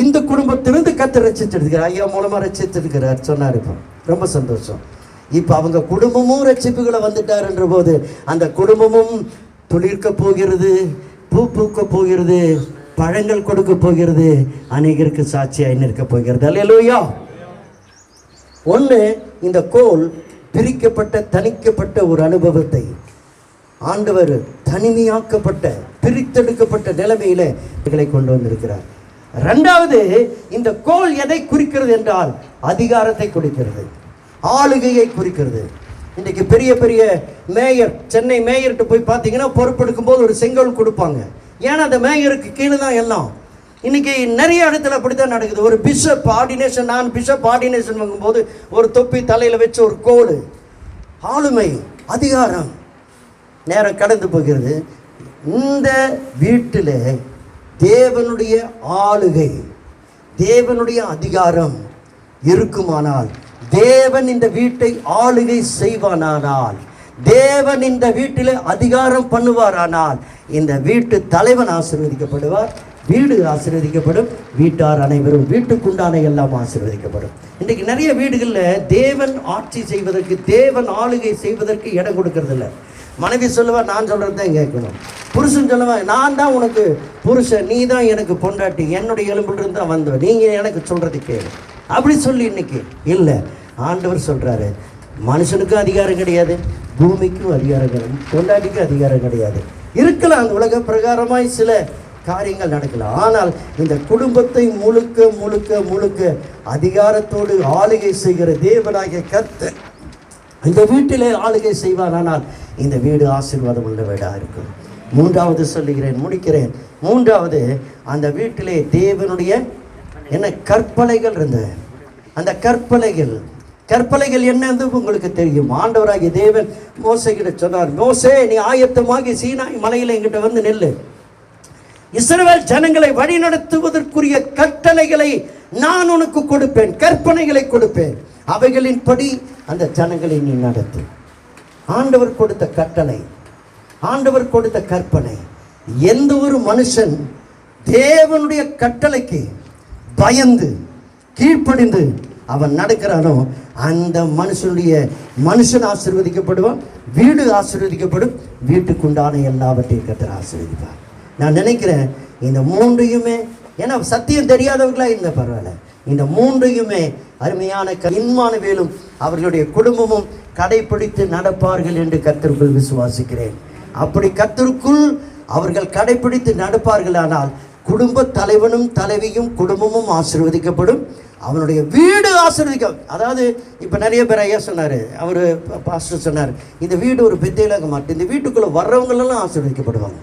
இந்த குடும்பத்திலிருந்து கர்த்தர் ரட்சித்திருக்கிறார், ஐயா மூலமா ரட்சித்திருக்கிறார் சொன்னார். இப்போ ரொம்ப சந்தோஷம். இப்போ அவங்க குடும்பமும் ரட்சிப்புகளை வந்துட்டார் என்ற போது அந்த குடும்பமும் துளிர்க்க போகிறது, பூ பூக்க போகிறது, பழங்கள் கொடுக்க போகிறது, அநேகருக்கு சாட்சியாய் நிற்க போகிறது. அல்லேலூயா. ஒன்று, இந்த கோல் பிரிக்கப்பட்ட தனிக்கப்பட்ட ஒரு அனுபவத்தை ஆண்டவர் தனிமையாக்கப்பட்ட பிரித்தெடுக்கப்பட்ட நிலைமையில இதை கொண்டு வந்திருக்கிறார். ரெண்டாவது, இந்த கோல் எதை குறிக்கிறது என்றால் அதிகாரத்தை குறிக்கிறது, ஆளுகையை குறிக்கிறது. இன்றைக்கு பெரிய பெரிய மேயர், சென்னை மேயர்கிட்ட போய் பார்த்தீங்கன்னா பொறுப்பெடுக்கும் போது ஒரு செங்கோல் கொடுப்பாங்க. ஏன்னா அந்த மேயருக்கு கீழே தான் எல்லாம். இன்னைக்கு நிறைய இடத்துல அப்படித்தான் நடக்குது. ஒரு பிஷப் ஆர்டினேஷன், நான் பிஷப் ஆர்டினேஷன் வாங்கும்போது ஒரு தொப்பி தலையில் வச்ச ஒரு கோல், ஆளுமை, அதிகாரம். நேரம் கடந்து போகிறது. இந்த வீட்டில் தேவனுடைய ஆளுகை, தேவனுடைய அதிகாரம் இருக்குமானால், தேவன் இந்த வீட்டை ஆளுகை செய்வானால், தேவன் இந்த வீட்டிலே அதிகாரம் பண்ணுவாரானால் இந்த வீட்டு தலைவன் ஆசீர்வதிக்கப்படுவார், வீடு ஆசீர்வதிக்கப்படும், வீட்டார் அனைவரும் வீட்டுக்குண்டான எல்லாம் ஆசீர்வதிக்கப்படும். இன்றைக்கு நிறைய வீடுகளில் தேவன் ஆட்சி செய்வதற்கு, தேவன் ஆளுகை செய்வதற்கு இடம் கொடுக்கறதில்ல. மனைவி சொல்லுவா, நான் சொல்கிறது தான் கேட்கணும். புருஷன் சொல்லுவேன், நான் தான் உனக்கு புருஷன், நீ தான் எனக்கு பொண்டாட்டி, என்னுடைய எலும்பிலிருந்து தான் வந்தவன், நீங்கள் எனக்கு சொல்கிறது கேளு அப்படி சொல்லி இன்னைக்கு இல்லை. ஆண்டவர் சொல்கிறாரு, மனுஷனுக்கும் அதிகாரம் கிடையாது, பூமிக்கும் அதிகாரம் கிடையாது, பொண்டாட்டிக்கும் அதிகாரம் கிடையாது. இருக்கலாம் உலக பிரகாரமாய் சில காரியங்கள் நடக்கலாம், ஆனால் இந்த குடும்பத்தை முழுக்க முழுக்க முழுக்க அதிகாரத்தோடு ஆளுகை செய்கிற தேவனாகிய கர்த்தர் இந்த வீட்டிலே ஆளுகை செய்வார். ஆனால் இந்த வீடு ஆசீர்வாதம் உள்ள வீடாக இருக்கும். மூன்றாவது சொல்லுகிறேன், முடிக்கிறேன். மூன்றாவது, அந்த வீட்டிலே தேவனுடைய என்ன கற்பனைகள் இருந்தது. அந்த கற்பனைகள் என்னன்னு உங்களுக்கு தெரியும். ஆண்டவராகிய தேவன் மோசேகிட்ட சொன்னார், மோசே நீ ஆயத்தமாகி சீனாய் மலையில் என்கிட்ட வந்து நெல்லு, இஸ்ரவேல் ஜனங்களை வழி நடத்துவதற்குரிய கட்டளைகளை நான் உனக்கு கொடுப்பேன், கற்பனைகளை கொடுப்பேன், அவைகளின்படி அந்த ஜனங்களை நீ நடத்து. ஆண்டவர் கொடுத்த கட்டளை, ஆண்டவர் கொடுத்த கற்பனை. எந்த ஒரு மனுஷன் தேவனுடைய கட்டளைக்கு பயந்து கீழ்ப்படிந்து அவன் நடக்கிறானோ அந்த மனுஷன் ஆசீர்வதிக்கப்படுவான், வீடு ஆசீர்வதிக்கப்படும், வீட்டுக்குண்டான எல்லாவற்றையும் கர்த்தர் ஆசீர்வதிப்பார். நான் நினைக்கிறேன் இந்த மூன்றையுமே, ஏன்னா சத்தியம் தெரியாதவர்களா இருந்த பரவாயில்ல, இந்த மூன்றையுமே அருமையான இம்மானுவேலும் அவர்களுடைய குடும்பமும் கடைபிடித்து நடப்பார்கள் என்று கர்த்தருக்குள் விசுவாசிக்கிறேன். அப்படி கர்த்தருக்குள் அவர்கள் கடைபிடித்து நடப்பார்களானால் குடும்ப தலைவனும் தலைவியும் குடும்பமும் ஆசீர்வதிக்கப்படும், அவனுடைய வீடு அதாவது இப்போ நிறைய பேர் ஐயா சொன்னார், அவர் பாஸ்டர் சொன்னார், இந்த வீடு ஒரு பெத்தையிலாக மாட்டேன், இந்த வீட்டுக்குள்ளே வர்றவங்களெல்லாம் ஆசீர்வதிக்கப்படுவாங்க.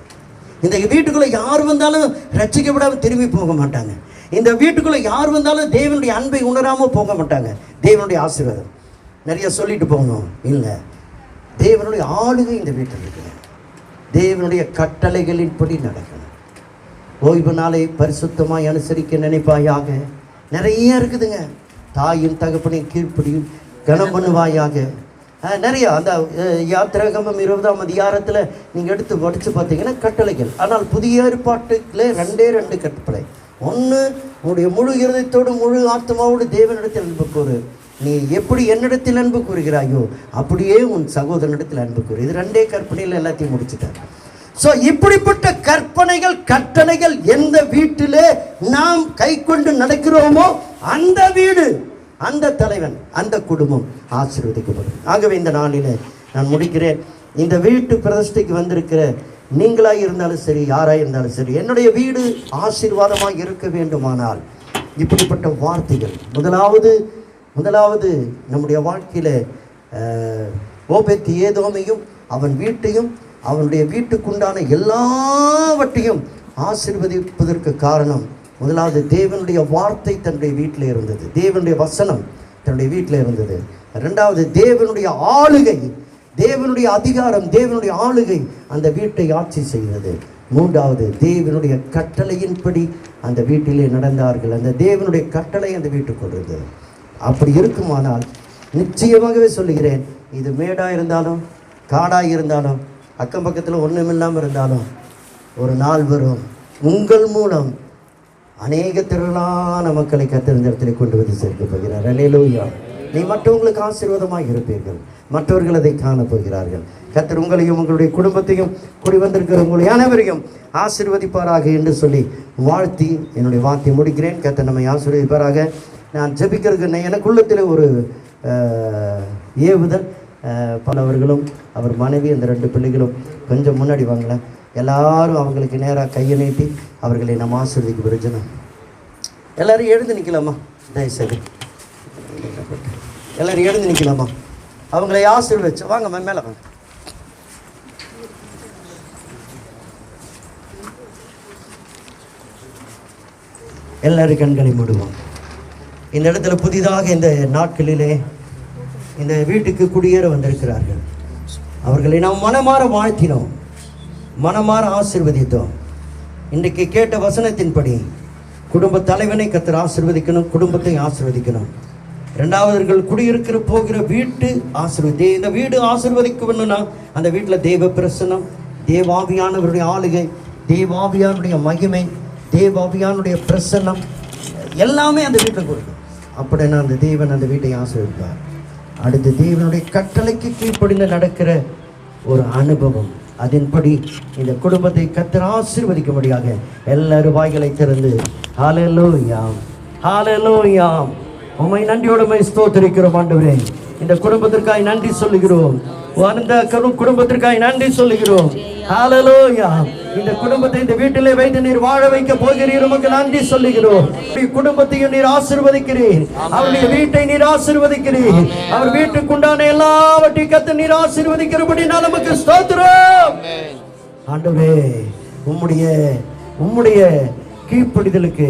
இந்த வீட்டுக்குள்ளே யார் வந்தாலும் ரட்சிக்கப்படாமல் திரும்பி போக மாட்டாங்க. இந்த வீட்டுக்குள்ளே யார் வந்தாலும் தேவனுடைய அன்பை உணராமல் போக மாட்டாங்க. தேவனுடைய ஆசீர்வாதம் நிறைய சொல்லிட்டு போகணும் இல்லை, தேவனுடைய ஆளுகை இந்த வீட்டில் இருக்குது, தேவனுடைய கட்டளைகளின்படி நடக்கணும். ஓய்வு நாளை பரிசுத்தமாய் அனுசரிக்க நினைப்பாயாக, நிறைய இருக்குதுங்க. தாயும் தகப்பனையும் கீழ்ப்படியும் கனம் பண்ணுவாயாக, நிறைய. அந்த யாத்திராகமம் 20ஆம் அதிகாரத்தில் நீங்கள் எடுத்து படித்து பார்த்தீங்கன்னா கட்டளைகள். ஆனால் புதிய ஏற்பாட்டுல 2 கட்டளை. ஒன்று, உன்னுடைய முழு இருதயத்தோடு முழு ஆத்மாவோடு தேவனிடத்தில் அன்பு கூறு, நீ எப்படி என்னிடத்தில் அன்பு கூறுகிறாயோ அப்படியே உன் சகோதரனிடத்தில் அன்பு கூறு. இது 2 கற்பனையில் எல்லாத்தையும் முடிச்சுட்டாங்க. ஸோ இப்படிப்பட்ட கற்பனைகள் கட்டளைகள் எந்த வீட்டிலே நாம் கை கொண்டு நடக்கிறோமோ அந்த வீடு, அந்த தலைவன், அந்த குடும்பம் ஆசீர்வதிக்கப்படும். ஆகவே இந்த நாளில் நான் முடிக்கிறேன். இந்த வீட்டு பிரதிஷ்டைக்கு வந்திருக்கிற நீங்களாக இருந்தாலும் சரி, யாராக இருந்தாலும் சரி, என்னுடைய வீடு ஆசீர்வாதமாக இருக்க வேண்டுமானால் இப்படிப்பட்ட வார்த்தைகள் முதலாவது நம்முடைய வாழ்க்கையில் ஓபேத் ஏதோமையும் அவன் வீட்டையும் அவனுடைய வீட்டுக்குண்டான எல்லாவற்றையும் ஆசீர்வதிப்பதற்கு காரணம், முதலாவது தேவனுடைய வார்த்தை தன்னுடைய வீட்டில் இருந்தது, தேவனுடைய வசனம் தன்னுடைய வீட்டில் இருந்தது. ரெண்டாவது தேவனுடைய ஆளுகை, தேவனுடைய அதிகாரம், தேவனுடைய ஆளுகை அந்த வீட்டை ஆட்சி செய்தது. மூன்றாவது தேவனுடைய கட்டளையின்படி அந்த வீட்டிலே நடந்தார்கள். அந்த தேவனுடைய கட்டளை அந்த வீட்டுக்குள் இருந்தது. அப்படி இருக்குமானால் நிச்சயமாகவே சொல்லுகிறேன், இது மேடாக இருந்தாலும் காடாக இருந்தாலும் அக்கம் பக்கத்தில் ஒன்றுமில்லாமல் இருந்தாலும் ஒரு நாள் வரும், உங்கள் மூலம் அநேக திரளான மக்களை கர்த்தர் இந்த இடத்துல கொண்டு வந்து சேர்க்க போகிறார். அல்லேலூயா. நீ மற்றவங்களுக்கு ஆசீர்வாதமாக இருப்பீர்கள், மற்றவர்கள் அதை காணப்போகிறார்கள். கர்த்தர் உங்களையும் உங்களுடைய குடும்பத்தையும் கூடி வந்திருக்கிற உங்களை அனைவரையும் ஆசீர்வதிப்பாராக என்று சொல்லி வாழ்த்தி என்னுடைய வார்த்தை முடிக்கிறேன். கர்த்தர் நம்மை ஆசீர்வதிப்பாராக. நான் ஜெபிக்கிறதுக்கு எனக்குள்ளத்தில் ஒரு ஏவுதல், பலவர்களும் அவர் மனைவி அந்த 2 பிள்ளைகளும் கொஞ்சம் முன்னாடி வாங்கலாம். எல்லாரும் அவங்களுக்கு நேராக கையை நீட்டி அவர்களை நம்ம ஆசீர்வதிக்க பிரச்சனை. எல்லாரும் எழுந்து நிற்கலாமா? தயவுசெய்து எல்லாரும் எழுந்து நிற்கலாமா? அவங்களை ஆசீர்வதிச்சு வாங்க மேலே வாங்க. எல்லாரும் கண்களை மூடுவோம். இந்த இடத்துல புதிதாக இந்த நாட்களிலே இந்த வீட்டுக்கு குடியேற வந்திருக்கிறார்கள். அவர்களை நாம் மனமாற வாழ்த்தினோம், மனமாற ஆசீர்வதித்தோம். இன்றைக்கு கேட்ட வசனத்தின்படி குடும்ப தலைவனை கர்த்தர் ஆசீர்வதிக்கணும், குடும்பத்தை ஆசீர்வதிக்கணும். இரண்டாவதுகள் குடியிருக்கிற போகிற வீட்டு இந்த வீடு ஆசீர்வதிக்கணும்னா அந்த வீட்டில் தேவ பிரசனம், தேவாவியானவருடைய ஆளுகை, தேவாவியானுடைய மகிமை, தேவாவியானுடைய பிரசன்னம் எல்லாமே அந்த வீட்டில் கொடுக்கும். அப்படின்னா அந்த தேவன் அந்த வீட்டை ஆசீர்வதிப்பார். அடுத்து தேவனுடைய கட்டளைக்கு கீழ்ப்படிந்து நடக்கிற ஒரு அனுபவம், அதன்படி இந்த குடும்பத்தை கர்த்தர் ஆசீர்வதிக்கும்படியாக எல்லாரும் வாய்களை திறந்து ஹல்லேலூயா ஹல்லேலூயா உம்மை நன்றியோடு ஸ்தோத்திரிக்கிறோம் ஆண்டவரே. இந்த குடும்பத்திற்காய் நன்றி சொல்லுகிறோம். அந்த குடும்பத்திற்காய் நன்றி சொல்லுகிறோம். ஹல்லேலூயா. இந்த குடும்பத்தை இந்த வீட்டிலே வைத்து நீர் வாழ வைக்க போகிறீர், உமக்கு நன்றி சொல்லுகிறோம். குடும்பத்தையும் நீர் ஆசீர்வதிக்கிறீர், அவருடைய வீட்டை நீர் ஆசீர்வதிக்கிறீர், அவர் வீட்டுக்குண்டான எல்லாவற்றையும் கர்த்தர் நீர் ஆசீர்வதிக்கிறபடி நமக்கு ஸ்தோத்திரம். ஆண்டவரே, உம்முடைய கீழ்ப்படிதலுக்கு,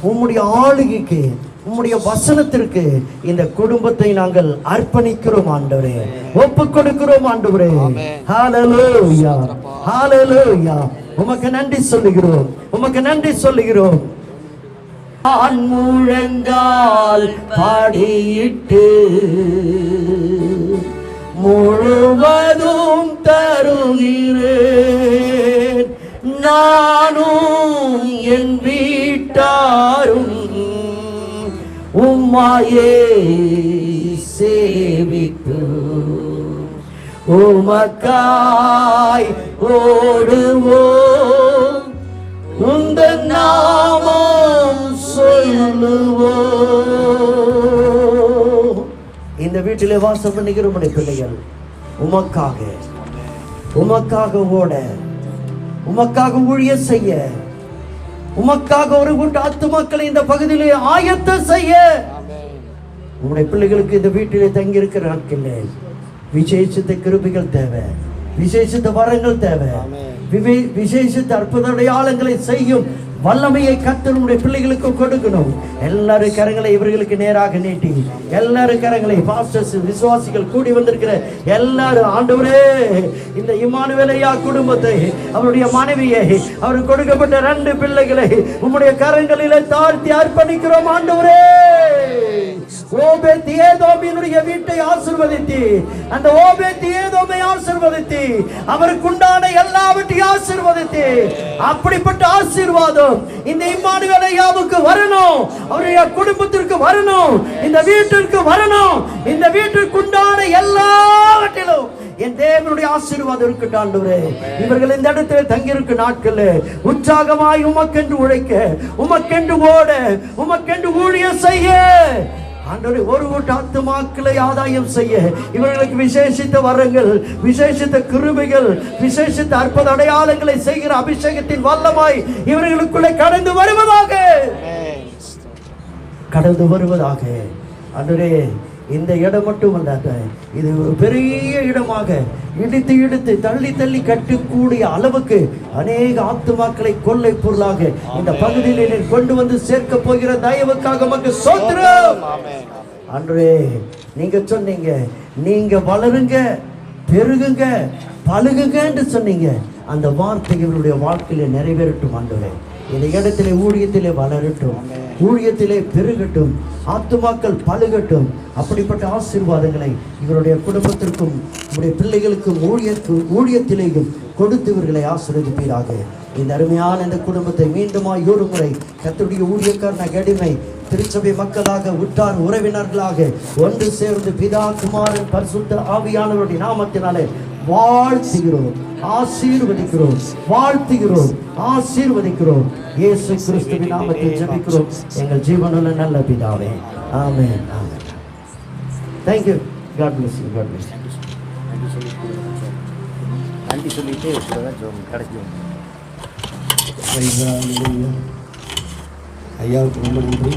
உம்முடைய ஆளுகைக்கு, உம்முடைய வசனத்திற்கு இந்த குடும்பத்தை நாங்கள் அர்ப்பணிக்கிறோம் ஆண்டவரே, ஒப்புக் கொடுக்கிறோம் ஆண்டவரே. ஹல்லேலூயா ஹல்லேலூயா. உமக்கு நன்றி சொல்லுகிறோம், உமக்கு நன்றி சொல்லுகிறோம். முழங்கால் பாடியிட்டு முழுவதும் தருகிறேன், நானும் என் வீட்டாரும் உம்மாயே சேவித்து உமக்காய் ஓடுவோம், உந்தன் நாமம் சொல்லுவோம். இந்த வீட்டிலே வாசம் பண்ணுகிற உம்முடைய பிள்ளைகள் உமக்காக ஓட, உமக்காக ஊழியம் செய்ய, உமக்காக ஒரு கூட்ட ஆத்துமாக்களை இந்த பகுதியிலே ஆயத்தம் செய்ய உங்களுடைய பிள்ளைகளுக்கு இந்த வீட்டிலே தங்கி இருக்கிற நாட்களில் விசேஷித்த கிருபைகள் தேவை, விசேஷித்த வரங்கள் தேவை, விசேஷித்த அற்புத அடையாளங்களை செய்யும் வல்லமையை கர்த்தர் உடைய பிள்ளைகளுக்கு கொடுக்கணும். எல்லாரும் கரங்களை இவர்களுக்கு நேராக நீட்டி, எல்லாரும் கரங்களை பாஸ்டர்ஸ், விசுவாசிகள் கூடி வந்திருக்கிற எல்லாரும், ஆண்டவரே இந்த இம்மானுவேல் ஐயா குடும்பத்தை, அவருடைய மனைவியை, அவருக்கு கொடுக்கப்பட்ட 2 பிள்ளைகளை உம்முடைய கரங்களிலே தாழ்த்தி அர்ப்பணிக்கிறோம் ஆண்டவரே. ஓபேத்ஏதோமினுடைய வீட்டை ஆசீர்வதித்து, அந்த ஓபேத்ஏதோமை ஆசீர்வதித்து, அவருக்குண்டான எல்லாவற்றையும் ஆசீர்வதித்து, அப்படிப்பட்ட ஆசீர்வாதம் இந்த இம்மானுவேல் ஐயாவுக்கு வரணும், அவருடைய குடும்பத்திற்கு வரணும், இந்த வீட்டிற்கு வரணும். இந்த வீட்டிற்குண்டான எல்லாவற்றிலும் என் தேவனுடைய ஆசீர்வாதம் இருக்கட்டும் ஆண்டவரே. இவர்கள் இந்த இடத்துல தங்கியிருக்க நாட்கள் உற்சாகமாய் உமக்கென்று உழைக்க, உமக்கென்று ஓட, உமக்கென்று ஊழியம் செய்ய ஆண்டவரே, ஒரு கூட்ட ஆத்துமாக்களை ஆதாயம் செய்ய இவர்களுக்கு விசேஷித்த வரங்கள், விசேஷித்த கிருபைகள், விசேஷித்த அற்புத அடையாளங்களை செய்கிற அபிஷேகத்தின் வல்லமாய் இவர்களுக்குள்ளே கடந்து வருவதாக ஆண்டவரே. இந்த இடம் மட்டுமல்ல, இது ஒரு பெரிய இடமாக இடித்து தள்ளி கட்டக்கூடிய அளவுக்கு அநேக ஆத்துமாக்களை கொள்ளை பொருளாக இந்த பகுதியில் கொண்டு வந்து சேர்க்க போகிற தயவுக்காக நமக்கு ஸ்தோத்திரம். ஆண்டவரே, நீங்க சொன்னீங்க, நீங்க வளருங்க, பெருகுங்க, பழுகுங்க என்று சொன்னீங்க. அந்த வார்த்தை இவருடைய வாழ்க்கையில நிறைவேறட்டும் ஆண்டவரே. இந்த இடத்திலே ஊழியத்திலே வளரட்டும், ஊழியத்திலே பெருகட்டும், ஆத்துமாக்கள் பழுகட்டும். அப்படிப்பட்ட ஆசீர்வாதங்களை இவருடைய குடும்பத்திற்கும் உங்களுடைய பிள்ளைகளுக்கும் ஊழியத்திலேயும் கொடுத்து இவர்களை ஆசீர்வதிப்பீராக. இந்த அருமையான இந்த குடும்பத்தை மீண்டுமாய் ஒரு முறை கர்த்தருடைய ஊழியக்காரன அடிமை திருச்சபை மக்களாக, உற்றார் உறவினர்களாக ஒன்று சேர்ந்து பிதா, குமாரன், பரிசுத்த ஆவியானவருடைய நாமத்தினாலே வாழ்த்துகிறோம், ஆசீர்வதிக்கிறோம், வாழ்த்துகிறோம், ஆசீர்வதிக்கிறோம். இயேசு கிறிஸ்துவின் நாமத்தில் ஜெபிக்கிறோம் எங்கள் ஜீவனுள்ள நல்ல பிதாவே. ஆமென், ஆமென். Thank you. God bless you. God bless you. நன்றி சொல்லிட்டு கிடைக்கும். ஐயாவுக்கு ரொம்ப நன்றி.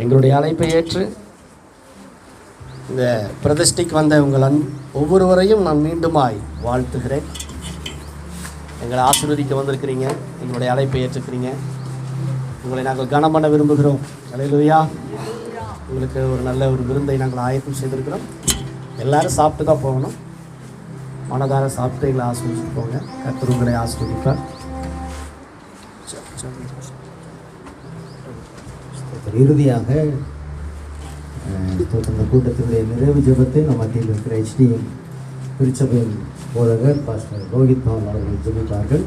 எங்களுடைய அழைப்பை ஏற்று இந்த பிரதிஷ்டைக்கு வந்த உங்கள் ஒவ்வொருவரையும் நான் மீண்டுமாய் வாழ்த்துகிறேன். எங்களை ஆசீர்வதிக்க வந்திருக்கிறீங்க, எங்களுடைய அழைப்பை ஏற்றுக்கிறீங்க. உங்களை நாங்கள் கனம் பண்ண விரும்புகிறோம். அல்லேலூயா. உங்களுக்கு ஒரு நல்ல ஒரு விருந்தை நாங்கள் ஆயத்தம் செய்திருக்கிறோம். எல்லாரும் சாப்பிட்டு தான் போகணும். மனதார சாப்பிட்டு எங்களை ஆசீர்வதிச்சு போங்க. கர்த்தர் உங்களை ஆசீர்வதிப்பார். இறுதியாக இந்த கூட்டத்தினுடைய நிறைவு ஜெபத்தை நம் மத்தியில் இருக்கிற HDM திருச்சபையின் போதகர் பாஸ்டர் ரோஹித் பவன் அவர்கள் ஜெபிப்பார்கள்.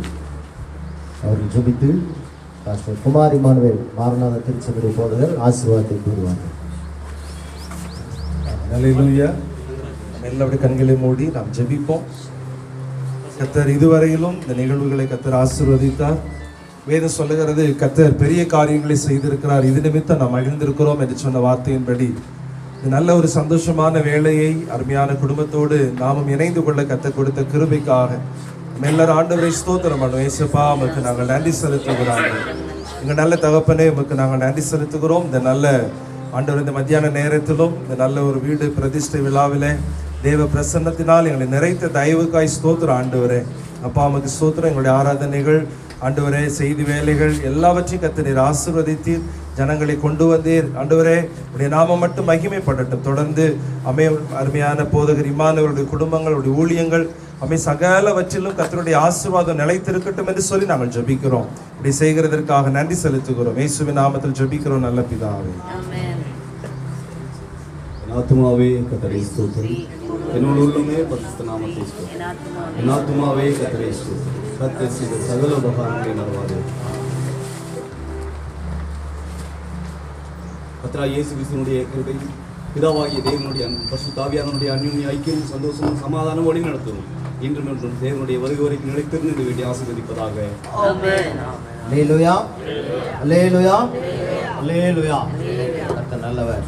அவர்கள் ஜெபித்து பாஸ்டர் குமார் இமானுவேல் மாரநாத திருச்சபையுடைய போதகர் ஆசீர்வாதத்தை கூறுவார்கள். ஹல்லேலூயா. எல்லாருடைய கண்களை மூடி நாம் ஜெபிப்போம். கர்த்தர் இதுவரையிலும் இந்த நிகழ்வுகளை கர்த்தர் ஆசீர்வதித்தார். வேதம் சொல்லுகிறது கர்த்தர் பெரிய காரியங்களை செய்திருக்கிறார், இது நிமித்தம் நாம் மகிழ்ந்திருக்கிறோம் என்று சொன்ன வார்த்தையின்படி நல்ல ஒரு சந்தோஷமான வேலையை அருமையான குடும்பத்தோடு நாமும் இணைந்து கொள்ள கர்த்தர் கொடுத்த கிருபைக்காக எல்லாரும் ஆண்டவரை ஸ்தோத்திரம் பண்ணுவோம். ஏசப்பா உமக்கு நாங்கள் நன்றி செலுத்துகிறோம். எங்கள் நல்ல தகப்பனே உமக்கு நாங்கள் நன்றி செலுத்துகிறோம். இந்த நல்ல ஆண்டவர் இந்த மத்தியான நேரத்திலும் இந்த நல்ல ஒரு வீடு பிரதிஷ்டை விழாவிலே தேவ பிரசன்னத்தினால் எங்களை நிறைத்த தயவுக்காய் ஸ்தோத்திரம் ஆண்டவரே. அப்பா உமக்கு ஸ்தோத்திரம். எங்களுடைய ஆராதனைகள் ஆண்டவரே, செய்தி வேலைகள் எல்லாவற்றையும் கர்த்தர் நீர் ஆசீர்வதித்தீர், ஜனங்களை கொண்டு வந்தீர் ஆண்டவரே. உடைய நாமம் மட்டும் மகிமைப்படட்டும். தொடர்ந்து அருமையான போதகர் இமானுவேலுடைய குடும்பங்களுடைய ஊழியங்கள் சகலவற்றிலும் கர்த்தருடைய ஆசீர்வாதம் நிலைத்திருக்கட்டும் என்று சொல்லி நாங்கள் ஜெபிக்கிறோம். இப்படி செய்கிறதற்காக நன்றி செலுத்துகிறோம். இயேசுவின் நாமத்தில் ஜெபிக்கிறோம் நல்ல பிதாவே. ஆத்துமாவே கர்த்தரை ஸ்தோத்திரி, என்னோடு உள்ளமே பரிசுத்த நாமத்தை ஸ்தோத்திரி. என் ஆத்துமாவே கர்த்தரை ஸ்தோத்திரி, கர்த்தர் செய்த சகல உபகாரங்களை மறவாதே. கர்த்தராகிய இயேசு கிறிஸ்துவினுடைய கிருபை, பிதாவாகிய தேவனுடைய பரிசுத்த ஆவியானவருடைய அன்யோன்ய ஐக்கியம், சந்தோஷமும் சமாதானம் வழி நடத்தும் இன்றும் என்றும் தேவனுடைய வருகை வரைக்கும் நிலைத்திருந்து இந்த வீட்டை ஆசீர்வதிப்பதாக. அல்லேலூயா, அல்லேலூயா, அல்லேலூயா. கர்த்தர் நல்லவர்.